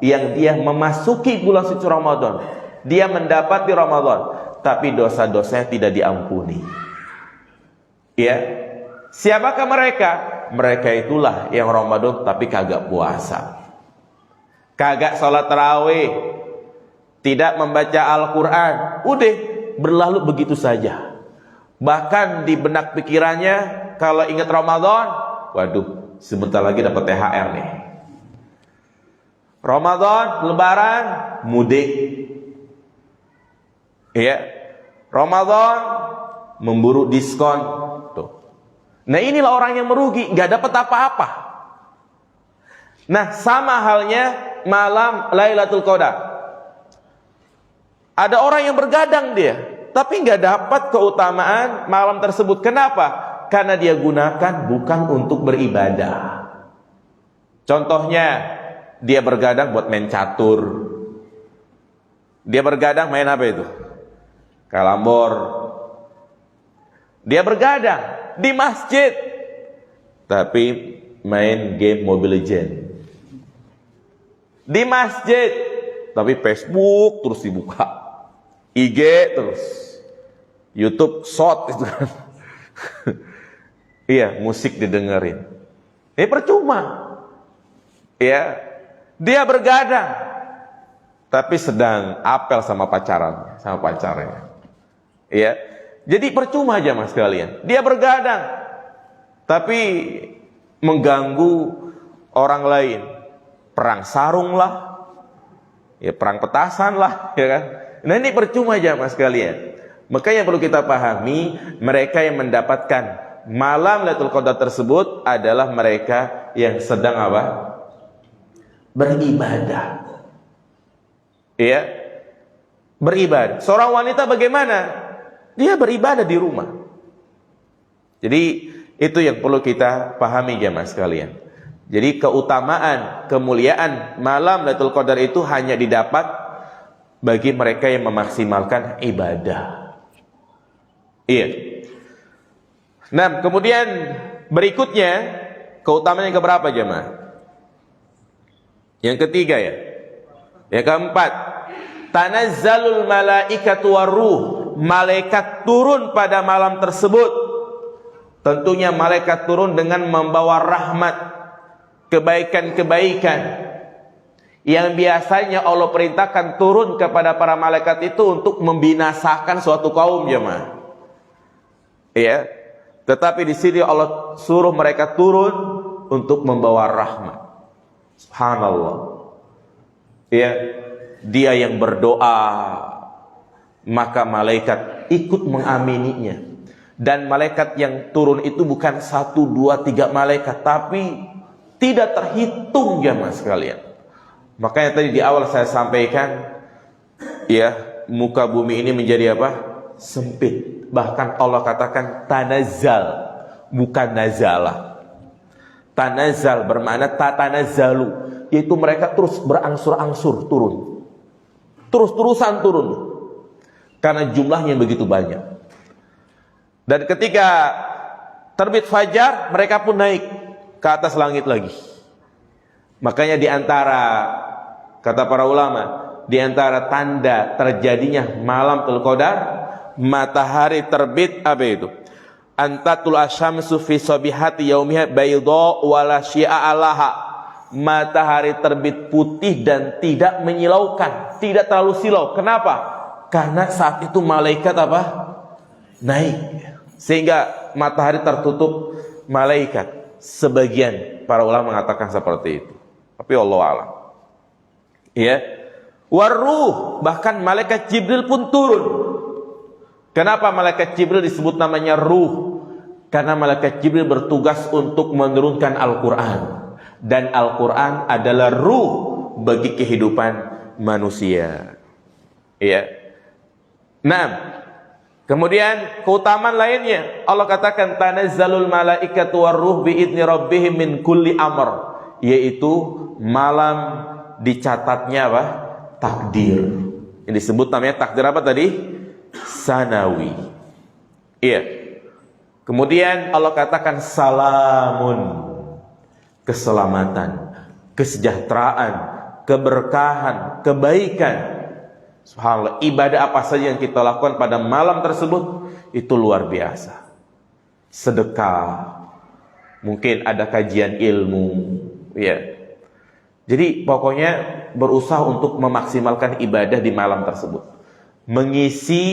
yang dia memasuki bulan suci Ramadan, dia mendapati Ramadan, tapi dosa-dosanya tidak diampuni. Ya, siapakah mereka? Mereka itulah yang Ramadan tapi kagak puasa, kagak sholat tarawih, tidak membaca Al-Quran, udah berlalu begitu saja. Bahkan di benak pikirannya kalau ingat Ramadan, waduh, sebentar lagi dapat THR nih. Ramadan, Lebaran, mudik. Ya, Ramadan memburu diskon. Tuh. Nah inilah orang yang merugi, nggak dapat apa-apa. Nah sama halnya malam Lailatul Qadar. Ada orang yang bergadang dia, tapi nggak dapat keutamaan malam tersebut. Kenapa? Karena dia gunakan bukan untuk beribadah. Contohnya, dia bergadang buat main catur. Dia bergadang main apa itu? Kalambor. Dia bergadang di masjid, tapi main game Mobile Legend. Di masjid, tapi Facebook terus dibuka, IG terus, YouTube short itu kan. Iya, musik didengerin. Ini percuma. Ya, dia bergadang, tapi sedang apel sama pacarnya. Ya, jadi percuma aja mas sekalian. Dia bergadang, tapi mengganggu orang lain. Perang sarung lah, ya perang petasan lah, ya kan. Nah ini percuma jamaah sekalian. Maka yang perlu kita pahami, mereka yang mendapatkan malam Lailatul Qadar tersebut adalah mereka yang sedang apa? Beribadah. Iya, beribadah. Seorang wanita bagaimana? Dia beribadah di rumah. Jadi itu yang perlu kita pahami jamaah sekalian. Jadi keutamaan, kemuliaan malam Lailatul Qadar itu hanya didapat bagi mereka yang memaksimalkan ibadah. Iya. Nah, kemudian berikutnya keutamaan yang keberapa jemaah? Yang ketiga ya. Yang keempat, tanazzalul malaikatu waruh, malaikat turun pada malam tersebut. Tentunya malaikat turun dengan membawa rahmat, kebaikan-kebaikan yang biasanya Allah perintahkan turun kepada para malaikat itu untuk membinasakan suatu kaum jemaah. Ya, tetapi di sini Allah suruh mereka turun untuk membawa rahmat. Subhanallah. Ya, dia yang berdoa maka malaikat ikut mengamininya. Dan malaikat yang turun itu bukan 1, 2, 3 malaikat, tapi tidak terhitung jamaah sekalian. Makanya tadi di awal saya sampaikan, ya, muka bumi ini menjadi apa? Sempit. Bahkan Allah katakan tanazzal, bukan nazalah. Tanazzal bermakna tatanazzalu, yaitu mereka terus berangsur-angsur turun. Terus-terusan turun. Karena jumlahnya begitu banyak. Dan ketika terbit fajar, mereka pun naik ke atas langit lagi. Makanya di antara, kata para ulama, di antara tanda terjadinya malam Lailatul Qadar, matahari terbit apa itu? Antatul asyamsu fi sabihati yaumiha bayda wala syi'a alaha. Matahari terbit putih dan tidak menyilaukan, tidak terlalu silau. Kenapa? Karena saat itu malaikat apa? Naik. Sehingga matahari tertutup malaikat. Sebagian para ulama mengatakan seperti itu. Tapi Allah a'lam. Ya. Waruh, bahkan malaikat Jibril pun turun. Kenapa malaikat Jibril disebut namanya ruh? Karena malaikat Jibril bertugas untuk menurunkan Al-Quran. Dan Al-Quran adalah ruh bagi kehidupan manusia. Ya. Nah, kemudian keutamaan lainnya, Allah katakan tanazzalul malaikatu waruh biidzni rabbihim min kulli amr, yaitu malam dicatatnya apa? Takdir. Yang disebut namanya takdir apa tadi? Sanawi. Iya. Kemudian Allah katakan salamun, keselamatan, kesejahteraan, keberkahan, kebaikan. Subhanallah, ibadah apa saja yang kita lakukan pada malam tersebut itu luar biasa. Sedekah, mungkin ada kajian ilmu, ya. Jadi pokoknya berusaha untuk memaksimalkan ibadah di malam tersebut. Mengisi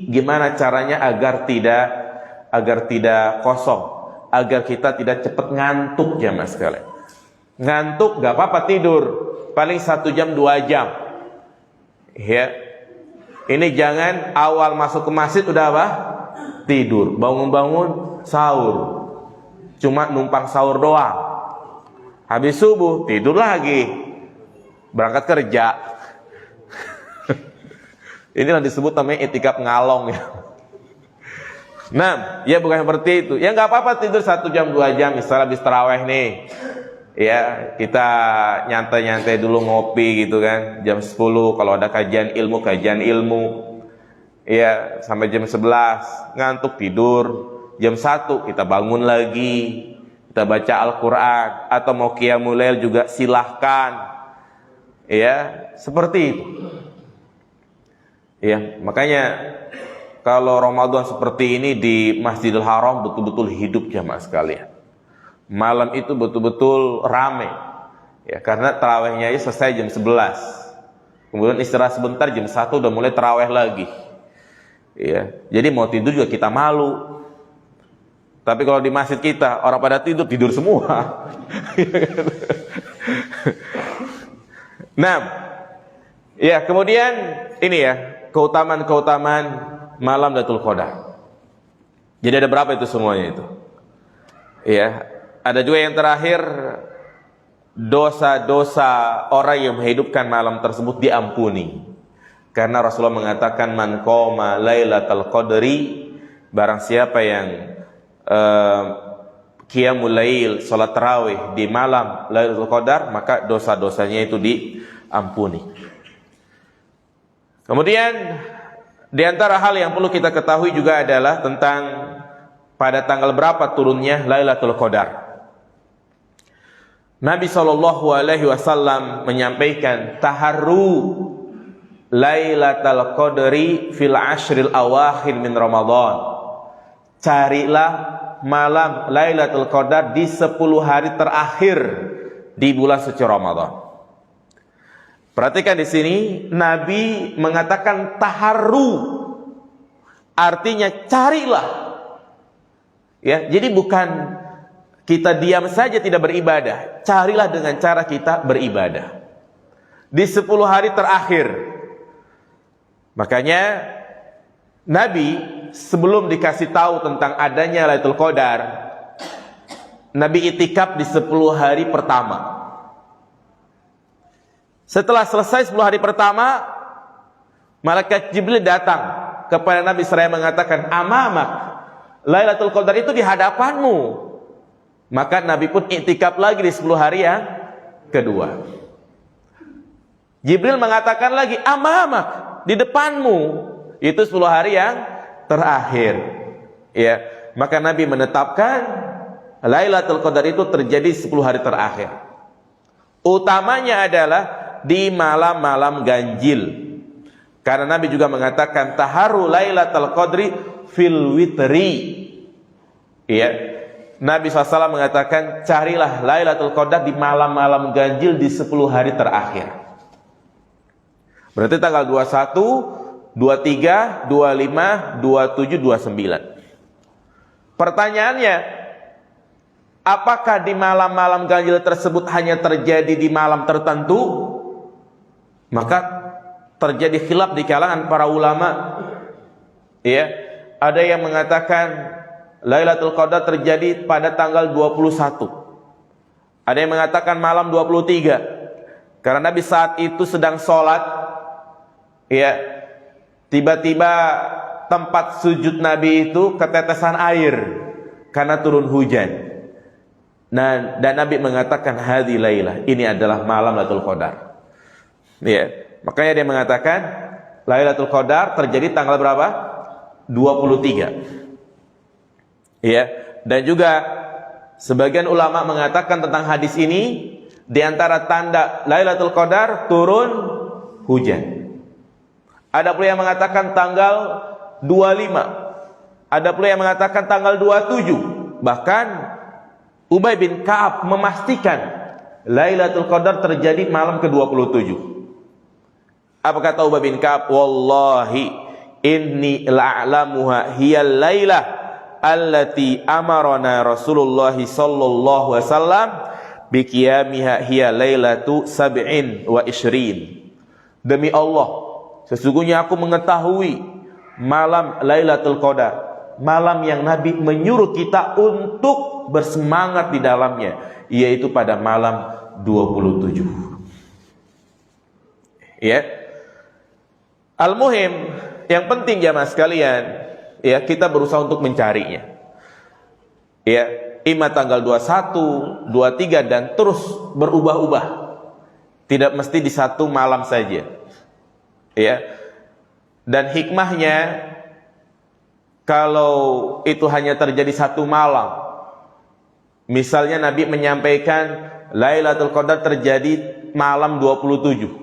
gimana caranya agar tidak kosong, agar kita tidak cepat ngantuk jamaah sekalian. Ngantuk gak apa-apa, tidur paling 1 jam 2 jam. Ya, ini jangan awal masuk ke masjid udah apa? Tidur, bangun-bangun sahur, cuma numpang sahur doang. Habis subuh tidur lagi, berangkat kerja. Inilah disebut namanya itikaf ngalong ya. Nah, ya bukan seperti itu. Ya nggak apa-apa tidur 1 jam 2 jam, misalnya habis taraweh nih. Ya, kita nyantai-nyantai dulu ngopi gitu kan. Jam 10 kalau ada kajian ilmu. Ya, sampai jam 11 ngantuk tidur. Jam 1 kita bangun lagi. Kita baca Al-Quran atau mau qiyamul lail juga silahkan. Ya, seperti itu. Ya, makanya kalau Ramadan seperti ini di Masjidil Haram betul-betul hidup jamaah sekalian. Malam itu betul-betul rame. Ya, karena tarawihnya selesai jam 11. Kemudian istirahat sebentar, jam 1 udah mulai tarawih lagi. Ya, jadi mau tidur juga kita malu. Tapi kalau di masjid kita orang pada tidur semua. Nah, Ya, kemudian ini ya, keutamaan-keutamaan malam Lailatul Qadar. Jadi ada berapa itu semuanya itu? Ya, ada juga yang terakhir, dosa-dosa orang yang menghidupkan malam tersebut diampuni. Karena Rasulullah mengatakan man qoma Lailatul Qadri, barang siapa yang qiyamul lail, salat tarawih di malam Lailatul Qadar, maka dosa-dosanya itu diampuni. Kemudian di antara hal yang perlu kita ketahui juga adalah tentang pada tanggal berapa turunnya Lailatul Qadar. Nabi SAW menyampaikan taharru Lailatul Qadri fil ashril awakhir min Ramadan. Carilah malam Lailatul Qadar di 10 hari terakhir di bulan suci Ramadan. Perhatikan di sini Nabi mengatakan taharru, artinya carilah. Ya, jadi bukan kita diam saja tidak beribadah, carilah dengan cara kita beribadah di 10 hari terakhir. Makanya Nabi sebelum dikasih tahu tentang adanya Lailatul Qadar, Nabi itikaf di 10 hari pertama. Setelah selesai 10 hari pertama, malaikat Jibril datang kepada Nabi seraya mengatakan, amamak, Lailatul Qadar itu di hadapanmu. Maka Nabi pun iktikaf lagi di 10 hari yang kedua. Jibril mengatakan lagi, amamak, di depanmu. Itu 10 hari yang terakhir. Ya, maka Nabi menetapkan Lailatul Qadar itu terjadi 10 hari terakhir. Utamanya adalah di malam-malam ganjil. Karena Nabi juga mengatakan taharu Lailatul Qadri fil witri. Ya. Nabi SAW mengatakan carilah Lailatul Qadar di malam-malam ganjil di 10 hari terakhir. Berarti tanggal 21, 23, 25, 27, 29. Pertanyaannya, apakah di malam-malam ganjil tersebut hanya terjadi di malam tertentu? Maka terjadi khilaf di kalangan para ulama. Ya, ada yang mengatakan Lailatul Qadar terjadi pada tanggal 21. Ada yang mengatakan malam 23. Karena Nabi saat itu sedang sholat, ya, tiba-tiba tempat sujud Nabi itu ketetesan air karena turun hujan. Nah, dan Nabi mengatakan hadhi lailah, ini adalah malam Lailatul Qadar. Ya, makanya dia mengatakan Lailatul Qadar terjadi tanggal berapa? 23. Ya, dan juga sebagian ulama mengatakan tentang hadis ini, di antara tanda Lailatul Qadar turun hujan. Ada pula yang mengatakan tanggal 25. Ada pula yang mengatakan tanggal 27. Bahkan Ubay bin Ka'ab memastikan Lailatul Qadar terjadi malam ke-27. Apa kata Ubay bin Ka'ab? Wallahi inni la'lamuha hiyal lailah allati amarana Rasulullah sallallahu alaihi wasallam biqiyamiha hiya lailatu sab'in wa ishrin. Demi Allah, sesungguhnya aku mengetahui malam Lailatul Qadar, malam yang Nabi menyuruh kita untuk bersemangat di dalamnya, yaitu pada malam 27. Ya. Al-muhim, yang penting jamaah sekalian, ya, kita berusaha untuk mencarinya. Ya, ima tanggal 21, 23 dan terus berubah-ubah. Tidak mesti di satu malam saja. Ya. Dan hikmahnya, kalau itu hanya terjadi satu malam, misalnya Nabi menyampaikan Lailatul Qadar terjadi malam 27.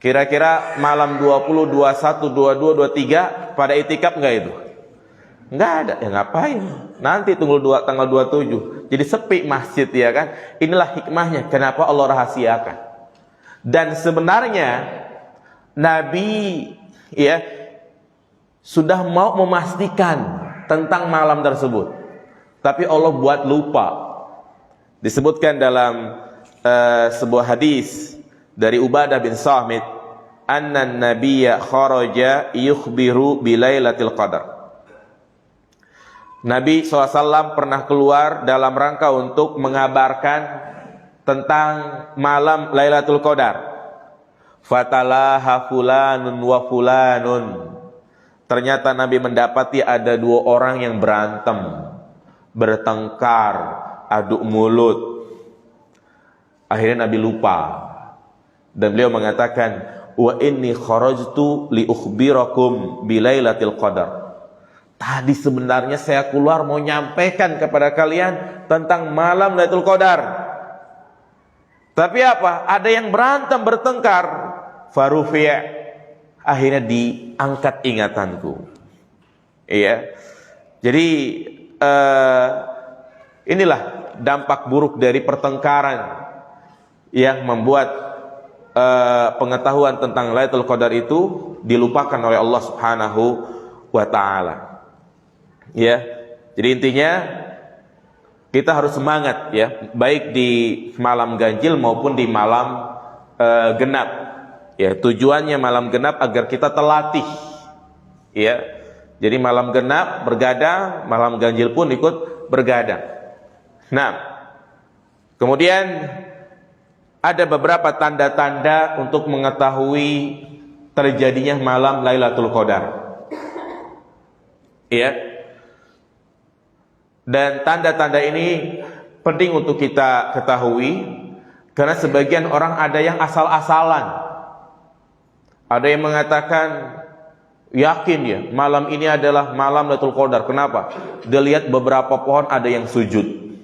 Kira-kira malam 20, 21, 22, 23 pada itikaf enggak itu? Enggak ada. Ya ngapain? Nanti tunggu tanggal 27. Jadi sepi masjid, ya kan? Inilah hikmahnya kenapa Allah rahasiakan. Dan sebenarnya Nabi, ya, sudah mau memastikan tentang malam tersebut, tapi Allah buat lupa. Disebutkan dalam sebuah hadis dari Ubadah bin Samit, anna an-nabiyya kharaja yukhbiru bilailatil qadar. Nabi SAW pernah keluar dalam rangka untuk mengabarkan tentang malam Lailatul Qadar. Fatalaha fulanun wa fulanun. Ternyata Nabi mendapati ada 2 orang yang berantem, bertengkar, adu mulut. Akhirnya Nabi lupa. Dan beliau mengatakan, wa inni kharajtu li ukhbirakum bilailatil qadar. Tadi sebenarnya saya keluar mau nyampaikan kepada kalian tentang malam Lailatul Qadar. Tapi apa? Ada yang berantem, bertengkar. Farufi'a. Akhirnya diangkat ingatanku. Iya. Jadi inilah dampak buruk dari pertengkaran yang membuat pengetahuan tentang Lailatul Qadar itu dilupakan oleh Allah Subhanahu wa taala. Ya, jadi intinya kita harus semangat ya, baik di malam ganjil maupun di malam genap. Ya, tujuannya malam genap agar kita terlatih. Ya, jadi malam genap bergadang, malam ganjil pun ikut bergadang. Nah, kemudian ada beberapa tanda-tanda untuk mengetahui terjadinya malam Lailatul Qadar. Ya. Dan tanda-tanda ini penting untuk kita ketahui, karena sebagian orang ada yang asal-asalan. Ada yang mengatakan yakin ya malam ini adalah malam Lailatul Qadar. Kenapa? Dia lihat beberapa pohon ada yang sujud,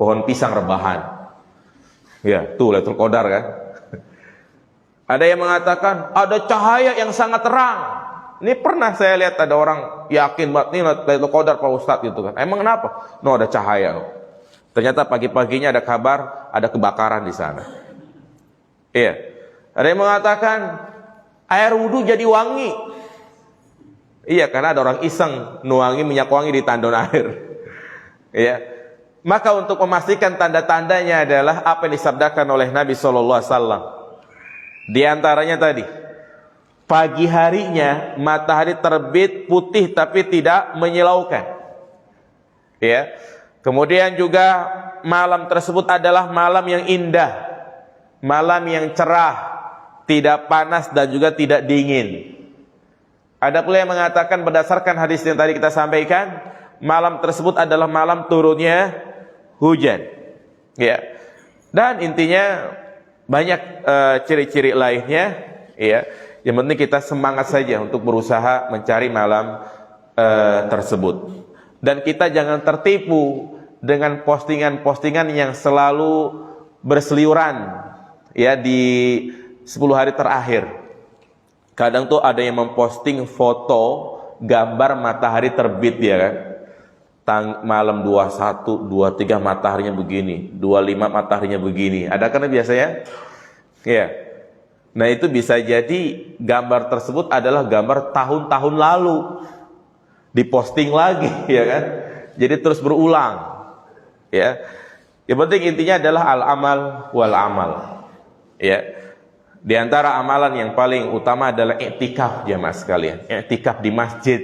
pohon pisang rebahan. Ya, tuh Lailatul Qadar kan. Ada yang mengatakan ada cahaya yang sangat terang. Ini pernah saya lihat ada orang yakin banget ini Lailatul Qadar Pak Ustadz gitu kan. Emang kenapa? No, ada cahaya. Ternyata pagi-paginya ada kabar ada kebakaran di sana. Iya. Ada yang mengatakan air wudhu jadi wangi. Iya, karena ada orang iseng nuangi minyak wangi di tandon air. Iya. Maka untuk memastikan tanda-tandanya adalah apa yang disabdakan oleh Nabi SAW. Di antaranya tadi, pagi harinya matahari terbit putih tapi tidak menyilaukan. Ya. Kemudian juga malam tersebut adalah malam yang indah, malam yang cerah, tidak panas dan juga tidak dingin. Ada pula yang mengatakan berdasarkan hadis yang tadi kita sampaikan, malam tersebut adalah malam turunnya hujan. Ya. Dan intinya banyak ciri-ciri lainnya, ya. Yang penting kita semangat saja untuk berusaha mencari malam tersebut. Dan kita jangan tertipu dengan postingan-postingan yang selalu berseliuran ya di 10 hari terakhir. Kadang tuh ada yang memposting foto gambar matahari terbit ya kan. Malam 21, 23 mataharinya begini, 25 mataharinya begini. Ada kan biasanya? Ya. Nah itu bisa jadi gambar tersebut adalah gambar tahun-tahun lalu diposting lagi ya kan, jadi terus berulang ya. Yang penting intinya adalah al-amal wal amal ya. Di antara amalan yang paling utama adalah i'tikaf jamaah sekalian, i'tikaf di masjid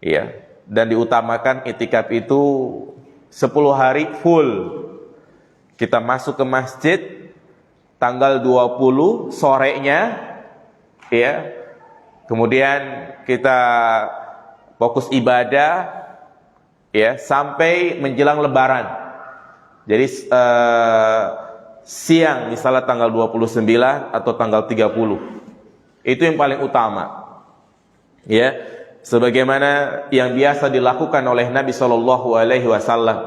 ya. Dan diutamakan i'tikaf itu 10 hari full. Kita masuk ke masjid tanggal 20 sorenya ya. Kemudian kita fokus ibadah ya sampai menjelang lebaran. Jadi siang misalnya tanggal 29 atau tanggal 30. Itu yang paling utama. Ya, sebagaimana yang biasa dilakukan oleh Nabi sallallahu alaihi wasallam.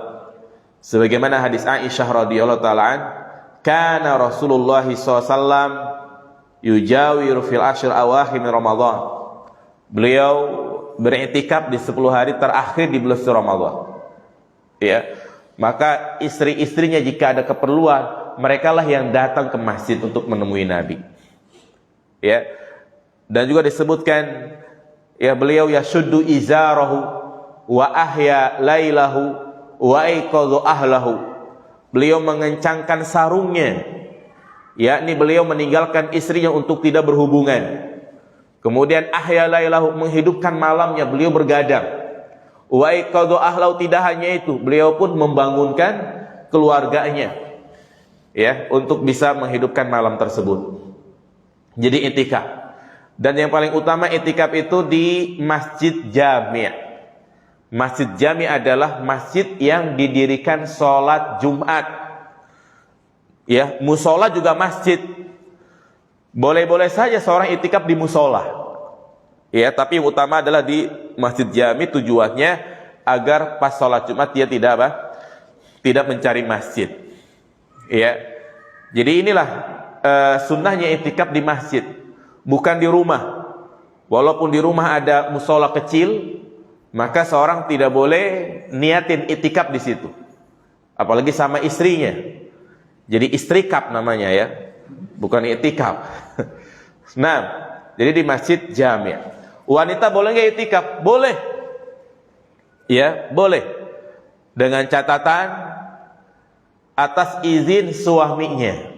Sebagaimana hadis Aisyah radhiyallahu taala kana Rasulullah SAW yujawiru fil ashr awakhir min Ramadan. Beliau beriktikaf di 10 hari terakhir di bulan Ramadan. Ya. Maka istri-istrinya jika ada keperluan, merekalah yang datang ke masjid untuk menemui Nabi. Ya. Dan juga disebutkan ya beliau yashuddu izarahu wa ahya lailahu wa aiqadhu ahlahu. Beliau mengencangkan sarungnya yakni beliau meninggalkan istrinya untuk tidak berhubungan. Kemudian ahya lailahu, menghidupkan malamnya, beliau bergadang. Wa iqadha ahlau, tidak hanya itu, beliau pun membangunkan keluarganya ya untuk bisa menghidupkan malam tersebut. Jadi itikaf. Dan yang paling utama itikaf itu di masjid jami'. Masjid jami' adalah masjid yang didirikan sholat Jumat. Ya, musola juga masjid. Boleh-boleh saja seorang itikaf di musola. Ya, tapi yang utama adalah di masjid jami', tujuannya agar pas sholat Jumat dia tidak apa? Tidak mencari masjid. Ya. Jadi inilah sunnahnya itikaf di masjid, bukan di rumah. Walaupun di rumah ada musola kecil, maka seorang tidak boleh niatin itikaf di situ. Apalagi sama istrinya. Jadi istrikaf namanya ya, bukan itikaf. Nah, jadi di masjid jami'. Wanita boleh nggak itikaf? Boleh. Ya, boleh. Dengan catatan atas izin suaminya.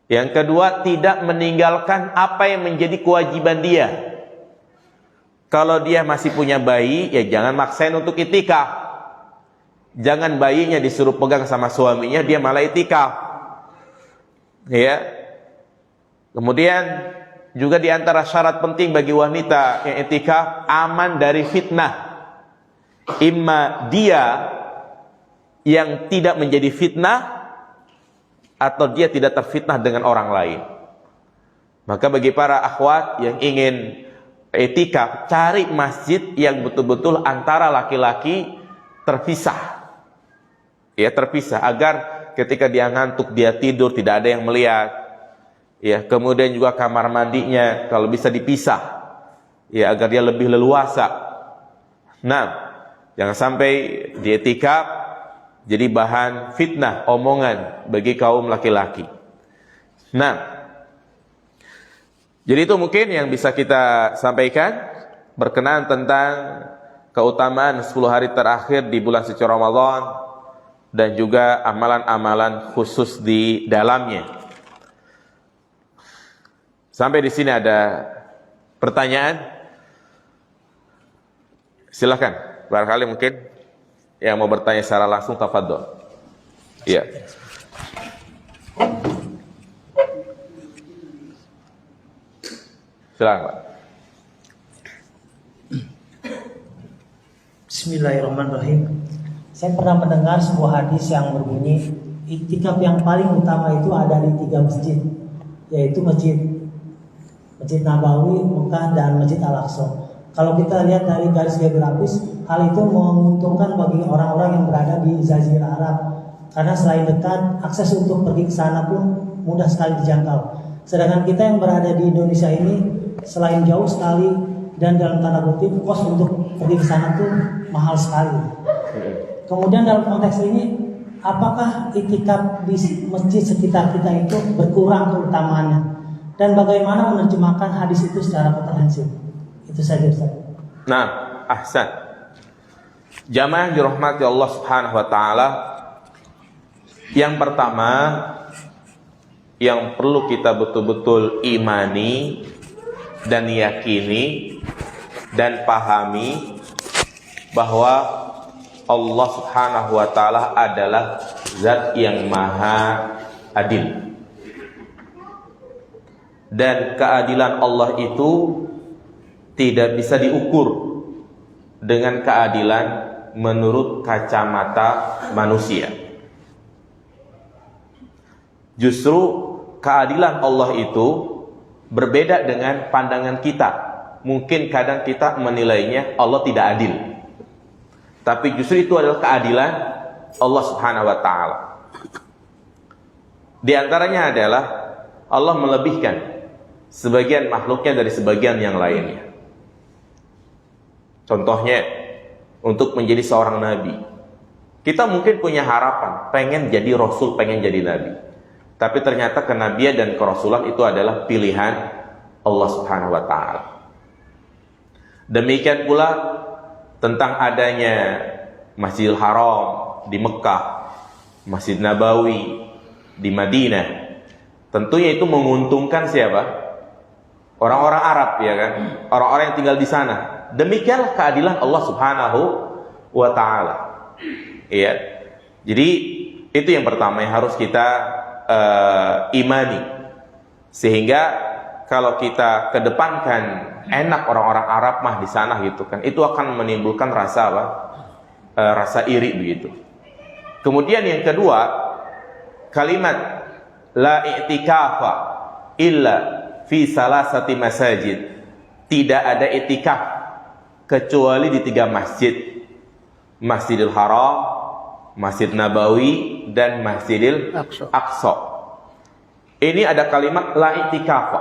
Yang kedua, tidak meninggalkan apa yang menjadi kewajiban dia. Kalau dia masih punya bayi, ya jangan maksain untuk itikaf. Jangan bayinya disuruh pegang sama suaminya, dia malah itikaf. Ya. Kemudian juga di antara syarat penting bagi wanita yang itikaf, aman dari fitnah. Imma dia yang tidak menjadi fitnah, atau dia tidak terfitnah dengan orang lain. Maka bagi para akhwat yang ingin itikaf, cari masjid yang betul-betul antara laki-laki terpisah. Ya, terpisah agar ketika dia ngantuk, dia tidur, tidak ada yang melihat. Ya, kemudian juga kamar mandinya kalau bisa dipisah. Ya, agar dia lebih leluasa. Nah, jangan sampai di itikaf jadi bahan fitnah, omongan bagi kaum laki-laki. Nah, jadi itu mungkin yang bisa kita sampaikan berkenaan tentang keutamaan 10 hari terakhir di bulan suci Ramadan dan juga amalan-amalan khusus di dalamnya. Sampai di sini ada pertanyaan? Silakan, barangkali mungkin yang mau bertanya secara langsung, tafadhol. Iya. Silakan, Pak. Bismillahirrahmanirrahim. Saya pernah mendengar sebuah hadis yang berbunyi, iktikaf yang paling utama itu ada di 3 masjid, yaitu Masjid Nabawi, Mekah, dan Masjid Al-Aqsa. Kalau kita lihat dari garis geografis, hal itu menguntungkan bagi orang-orang yang berada di Jazirah Arab, karena selain dekat, akses untuk pergi ke sana pun mudah sekali dijangkau. Sedangkan kita yang berada di Indonesia ini, selain jauh sekali dan dalam tanda kutip kos untuk pergi ke sana tuh mahal sekali. Kemudian dalam konteks ini, apakah iktikaf di masjid sekitar kita itu berkurang keutamaannya? Dan bagaimana menerjemahkan hadis itu secara komprehensif? Itu saja, Ustaz. Nah, ahsan. Jamaah dirahmati Allah Subhanahu wa taala. Yang pertama yang perlu kita betul-betul imani dan yakini dan pahami bahwa Allah Subhanahu wa taala adalah zat yang maha adil. Dan keadilan Allah itu tidak bisa diukur dengan keadilan menurut kacamata manusia. Justru keadilan Allah itu berbeda dengan pandangan kita. Mungkin kadang kita menilainya Allah tidak adil, tapi justru itu adalah keadilan Allah Subhanahu wa taala. Di antaranya adalah Allah melebihkan sebagian makhluknya dari sebagian yang lainnya. Contohnya, untuk menjadi seorang nabi, kita mungkin punya harapan, pengen jadi rasul, pengen jadi nabi. Tapi ternyata kenabian dan kerasulan itu adalah pilihan Allah Subhanahu wa taala. Demikian pula tentang adanya Masjidil Haram di Mekah, Masjid Nabawi di Madinah, Tentunya itu menguntungkan siapa? Orang-orang Arab, ya kan? Orang-orang yang tinggal di sana. Demikianlah keadilan Allah Subhanahu wa taala. Iya. Jadi itu yang pertama yang harus kita imani. Sehingga kalau kita kedepankan enak orang-orang Arab mah di sana gitu kan, itu akan menimbulkan rasa apa? Rasa iri begitu. Kemudian yang kedua, kalimat la i'tikafa illa fi salasati masajid. Tidak ada i'tikaf kecuali di 3 masjid. Masjidil Haram, Masjid Nabawi, dan Masjidil Aqsa. Ini ada kalimat la i'tikafa.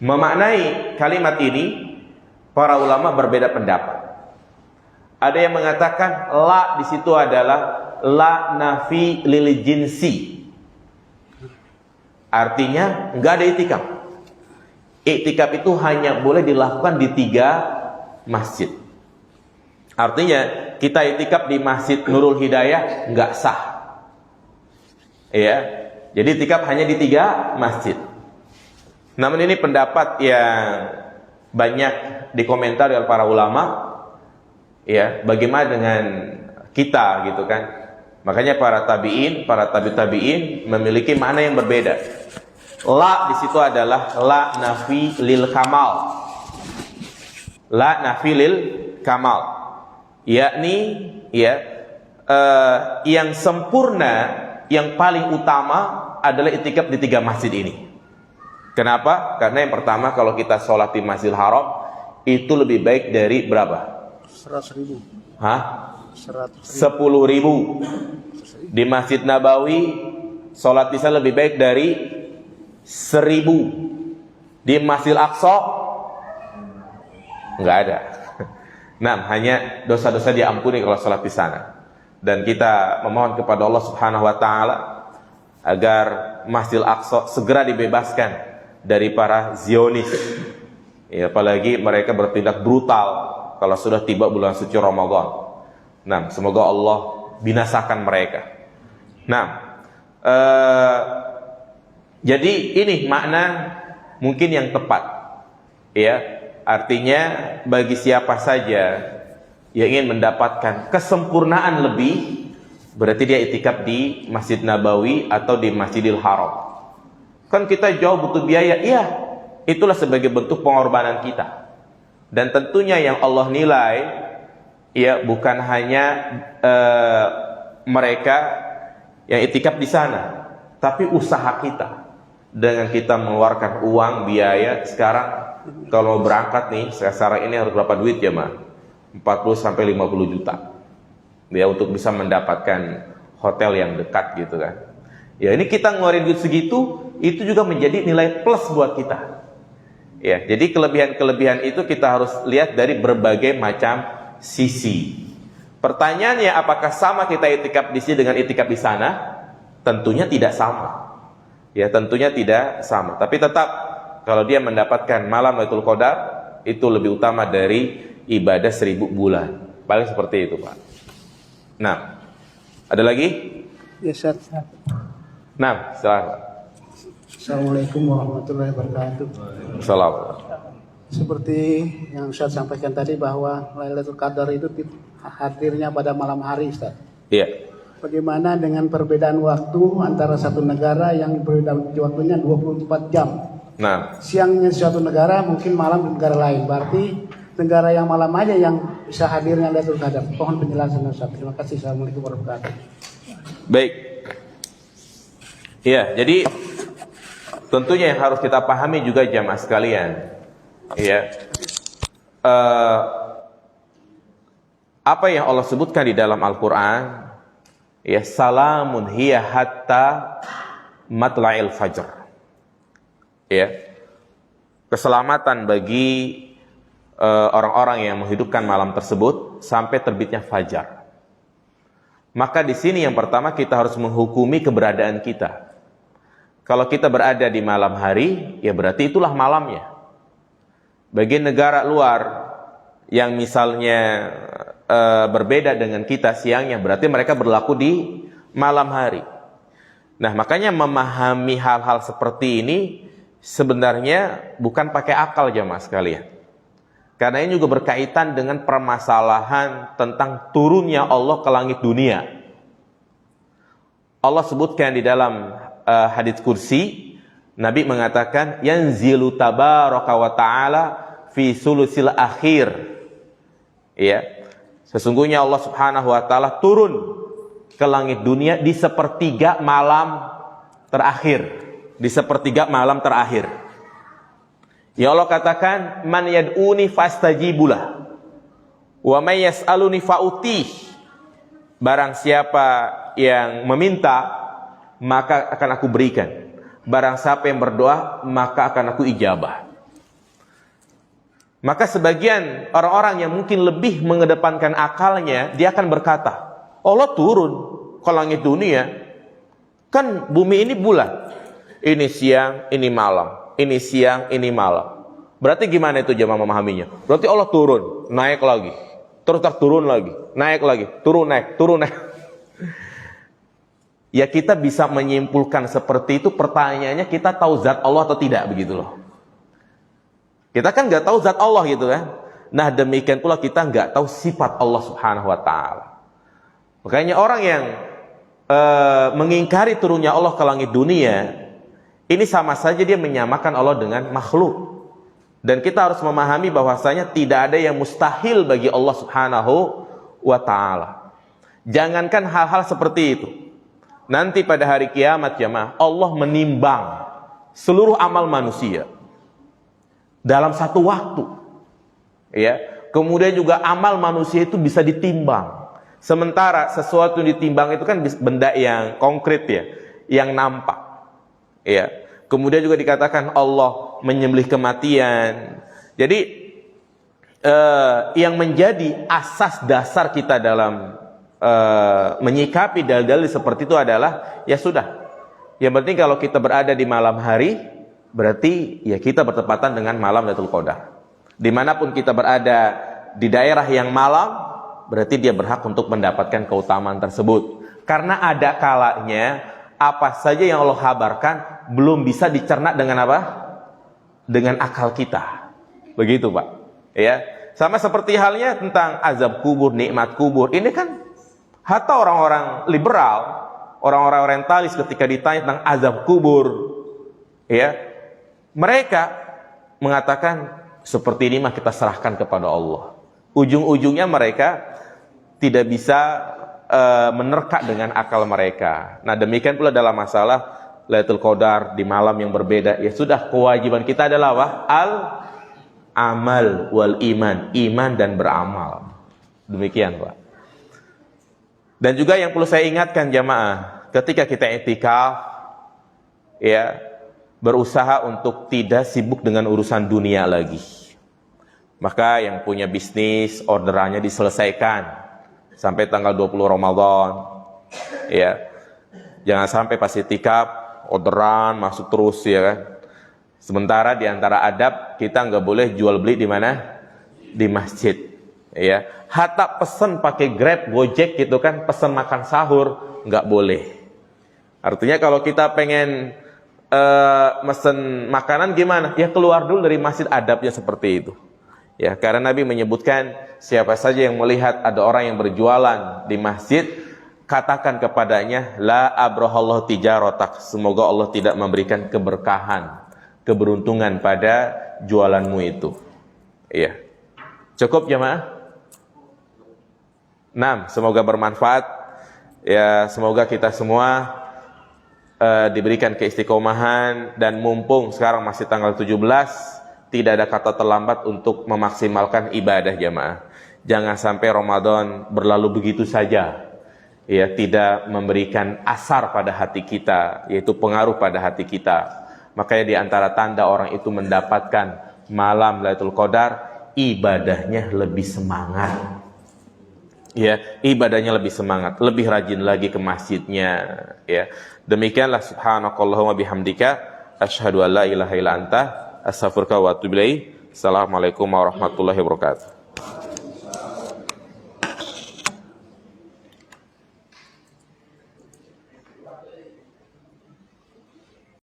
Memaknai kalimat ini para ulama berbeda pendapat. Ada yang mengatakan la di situ adalah la nafi lil jinsi. Artinya enggak ada i'tikaf. I'tikaf itu hanya boleh dilakukan di 3 masjid. Artinya kita i'tikaf di Masjid Nurul Hidayah enggak sah. Ya. Jadi i'tikaf hanya di 3 masjid. Namun ini pendapat yang banyak dikomentari oleh para ulama. Ya, bagaimana dengan kita gitu kan? Makanya para tabi'in, para tabi'in memiliki makna yang berbeda. La di situ adalah la nafi lil kamal. La nafi lil kamal. Yakni ya yang sempurna, yang paling utama adalah i'tikaf di 3 masjid ini. Kenapa? Karena yang pertama kalau kita sholat di Masjidil Haram itu lebih baik dari berapa? 100.000. Hah? 100.000. 10.000. Di Masjid Nabawi sholat bisa lebih baik dari 1.000. Di Masjid Aqsa nggak ada. Nah, hanya dosa-dosa diampuni kalau sholat di sana. Dan kita memohon kepada Allah Subhanahu wa taala agar Masjid Aqsa segera dibebaskan dari para Zionis. Ya, apalagi mereka bertindak brutal kalau sudah tiba bulan suci Ramadan. Nah, semoga Allah binasakan mereka. Nah, jadi ini makna mungkin yang tepat. Ya, artinya bagi siapa saja yang ingin mendapatkan kesempurnaan lebih, berarti dia i'tikaf di Masjid Nabawi atau di Masjidil Haram. Kan kita jauh butuh biaya. Iya, itulah sebagai bentuk pengorbanan kita. Dan tentunya yang Allah nilai ya bukan hanya mereka yang i'tikaf di sana, tapi usaha kita. Dengan kita mengeluarkan uang biaya. Sekarang kalau berangkat nih sekarang ini harus berapa duit ya, Ma? 40 sampai 50 juta. Ya, untuk bisa mendapatkan hotel yang dekat gitu kan. Ya, ini kita ngeluarin duit segitu, itu juga menjadi nilai plus buat kita. Ya, jadi kelebihan-kelebihan itu kita harus lihat dari berbagai macam sisi. Pertanyaannya, apakah sama kita i'tikaf di sini dengan i'tikaf di sana? Tentunya tidak sama. Ya, tentunya tidak sama. Tapi tetap kalau dia mendapatkan malam Lailatul Qadar itu lebih utama dari ibadah 1000 bulan. Paling seperti itu, Pak. Nah, ada lagi? Ya, Ustaz. Nah, silakan. Assalamualaikum warahmatullahi wabarakatuh. Assalamualaikum. Seperti yang Ustaz sampaikan tadi bahwa Lailatul Qadar itu hadirnya pada malam hari, Ustaz. Iya. Bagaimana dengan perbedaan waktu antara satu negara yang berbeda waktunya 24 jam? Nah, Siangnya suatu negara, mungkin malam di negara lain. Berarti negara yang malam aja yang bisa hadirnya Lailatul Qadar. Mohon penjelasan, Ustaz. Terima kasih. Assalamualaikum warahmatullahi wabarakatuh. baik. Iya, jadi tentunya yang harus kita pahami juga jamaah sekalian, ya, apa yang Allah sebutkan di dalam Al-Quran, ya, salamun hiya hatta matla'il fajr, ya, keselamatan bagi orang-orang yang menghidupkan malam tersebut sampai terbitnya fajar. Maka di sini yang pertama kita harus menghukumi keberadaan kita. Kalau kita berada di malam hari, ya berarti itulah malamnya. Bagi negara luar yang misalnya berbeda dengan kita siangnya, berarti mereka berlaku di malam hari. Nah, makanya memahami hal-hal seperti ini sebenarnya bukan pakai akal jamaah sekalian. Karena ini juga berkaitan dengan permasalahan tentang turunnya Allah ke langit dunia. Allah sebutkan di dalam hadits kursi, Nabi mengatakan yanzilu tabaraka wa ta'ala fi sulusil akhir. Ya. Sesungguhnya Allah Subhanahu wa taala turun ke langit dunia di sepertiga malam terakhir. Di sepertiga malam terakhir. Ya Allah katakan, man yad'uni fastajibulah. Wa may yas'aluni fa'utih. Barang siapa yang meminta, maka akan aku berikan. Barang siapa yang berdoa, maka akan aku ijabah. Maka sebagian orang-orang yang mungkin lebih mengedepankan akalnya, dia akan berkata, Allah turun ke langit dunia, kan bumi ini bulan, ini siang, ini malam, ini siang, ini malam. Berarti gimana itu jemaah memahaminya? Berarti Allah turun, naik lagi, terus turun lagi, naik lagi, turun naik, turun naik. Ya kita bisa menyimpulkan seperti itu. Pertanyaannya, kita tahu zat Allah atau tidak, begitu loh. Kita kan nggak tahu zat Allah gitu kan. Nah demikian pula kita nggak tahu sifat Allah Subhanahu wa ta'ala. Makanya orang yang mengingkari turunnya Allah ke langit dunia, ini sama saja dia menyamakan Allah dengan makhluk. Dan kita harus memahami bahwasanya tidak ada yang mustahil bagi Allah Subhanahu wa ta'ala. Jangankan hal-hal seperti itu, nanti pada hari kiamat jemaah, Allah menimbang seluruh amal manusia dalam satu waktu. Ya, kemudian juga amal manusia itu bisa ditimbang. Sementara sesuatu yang ditimbang itu kan benda yang konkret ya, yang nampak. Ya. Kemudian juga dikatakan Allah menyembelih kematian. Jadi yang menjadi asas dasar kita dalam menyikapi dalil-dalil seperti itu adalah, ya sudah, yang penting kalau kita berada di malam hari, berarti ya kita bertepatan dengan malam Lailatul Qadar. Dimanapun kita berada di daerah yang malam, berarti dia berhak untuk mendapatkan keutamaan tersebut. Karena ada kalanya apa saja yang Allah kabarkan belum bisa dicerna dengan apa? Dengan akal kita. Begitu Pak. Ya, sama seperti halnya tentang azab kubur, nikmat kubur. Ini kan hatta orang-orang liberal, orang-orang orientalis ketika ditanya tentang azab kubur, ya, mereka mengatakan seperti ini mah kita serahkan kepada Allah. Ujung-ujungnya mereka tidak bisa menerka dengan akal mereka. Nah demikian pula dalam masalah Lailatul Qadar di malam yang berbeda. Ya sudah, kewajiban kita adalah apa? Al-amal wal iman. Iman dan beramal. Demikian Pak. Dan juga yang perlu saya ingatkan jamaah, ketika kita i'tikaf, ya, berusaha untuk tidak sibuk dengan urusan dunia lagi. Maka yang punya bisnis, orderannya diselesaikan sampai tanggal 20 Ramadan. Ya. Jangan sampai pas i'tikaf orderan masuk terus ya kan. Sementara di antara adab kita nggak boleh jual beli di mana? Di masjid. Ya. Hatta pesan pakai Grab, Gojek gitu kan, pesan makan sahur nggak boleh. Artinya kalau kita pengen mesen makanan gimana? Ya keluar dulu dari masjid, adabnya seperti itu. Ya, karena Nabi menyebutkan siapa saja yang melihat ada orang yang berjualan di masjid, katakan kepadanya, la abrahallahu tijaratak, semoga Allah tidak memberikan keberkahan, keberuntungan pada jualanmu itu. Iya. Cukup jemaah? Nah, semoga bermanfaat. Ya, semoga kita semua diberikan keistiqomahan, dan mumpung sekarang masih tanggal 17, tidak ada kata terlambat untuk memaksimalkan ibadah jemaah. Jangan sampai Ramadan berlalu begitu saja. Ya, tidak memberikan asar pada hati kita, yaitu pengaruh pada hati kita. Makanya di antara tanda orang itu mendapatkan malam Lailatul Qadar, ibadahnya lebih semangat. Ya, ibadahnya lebih semangat, lebih rajin lagi ke masjidnya. Ya, demikianlah subhanakallahumma bihamdika, asyhadu an la ilaha illa anta, astaghfiruka wa atubu ilaik. Assalamualaikum warahmatullahi wabarakatuh.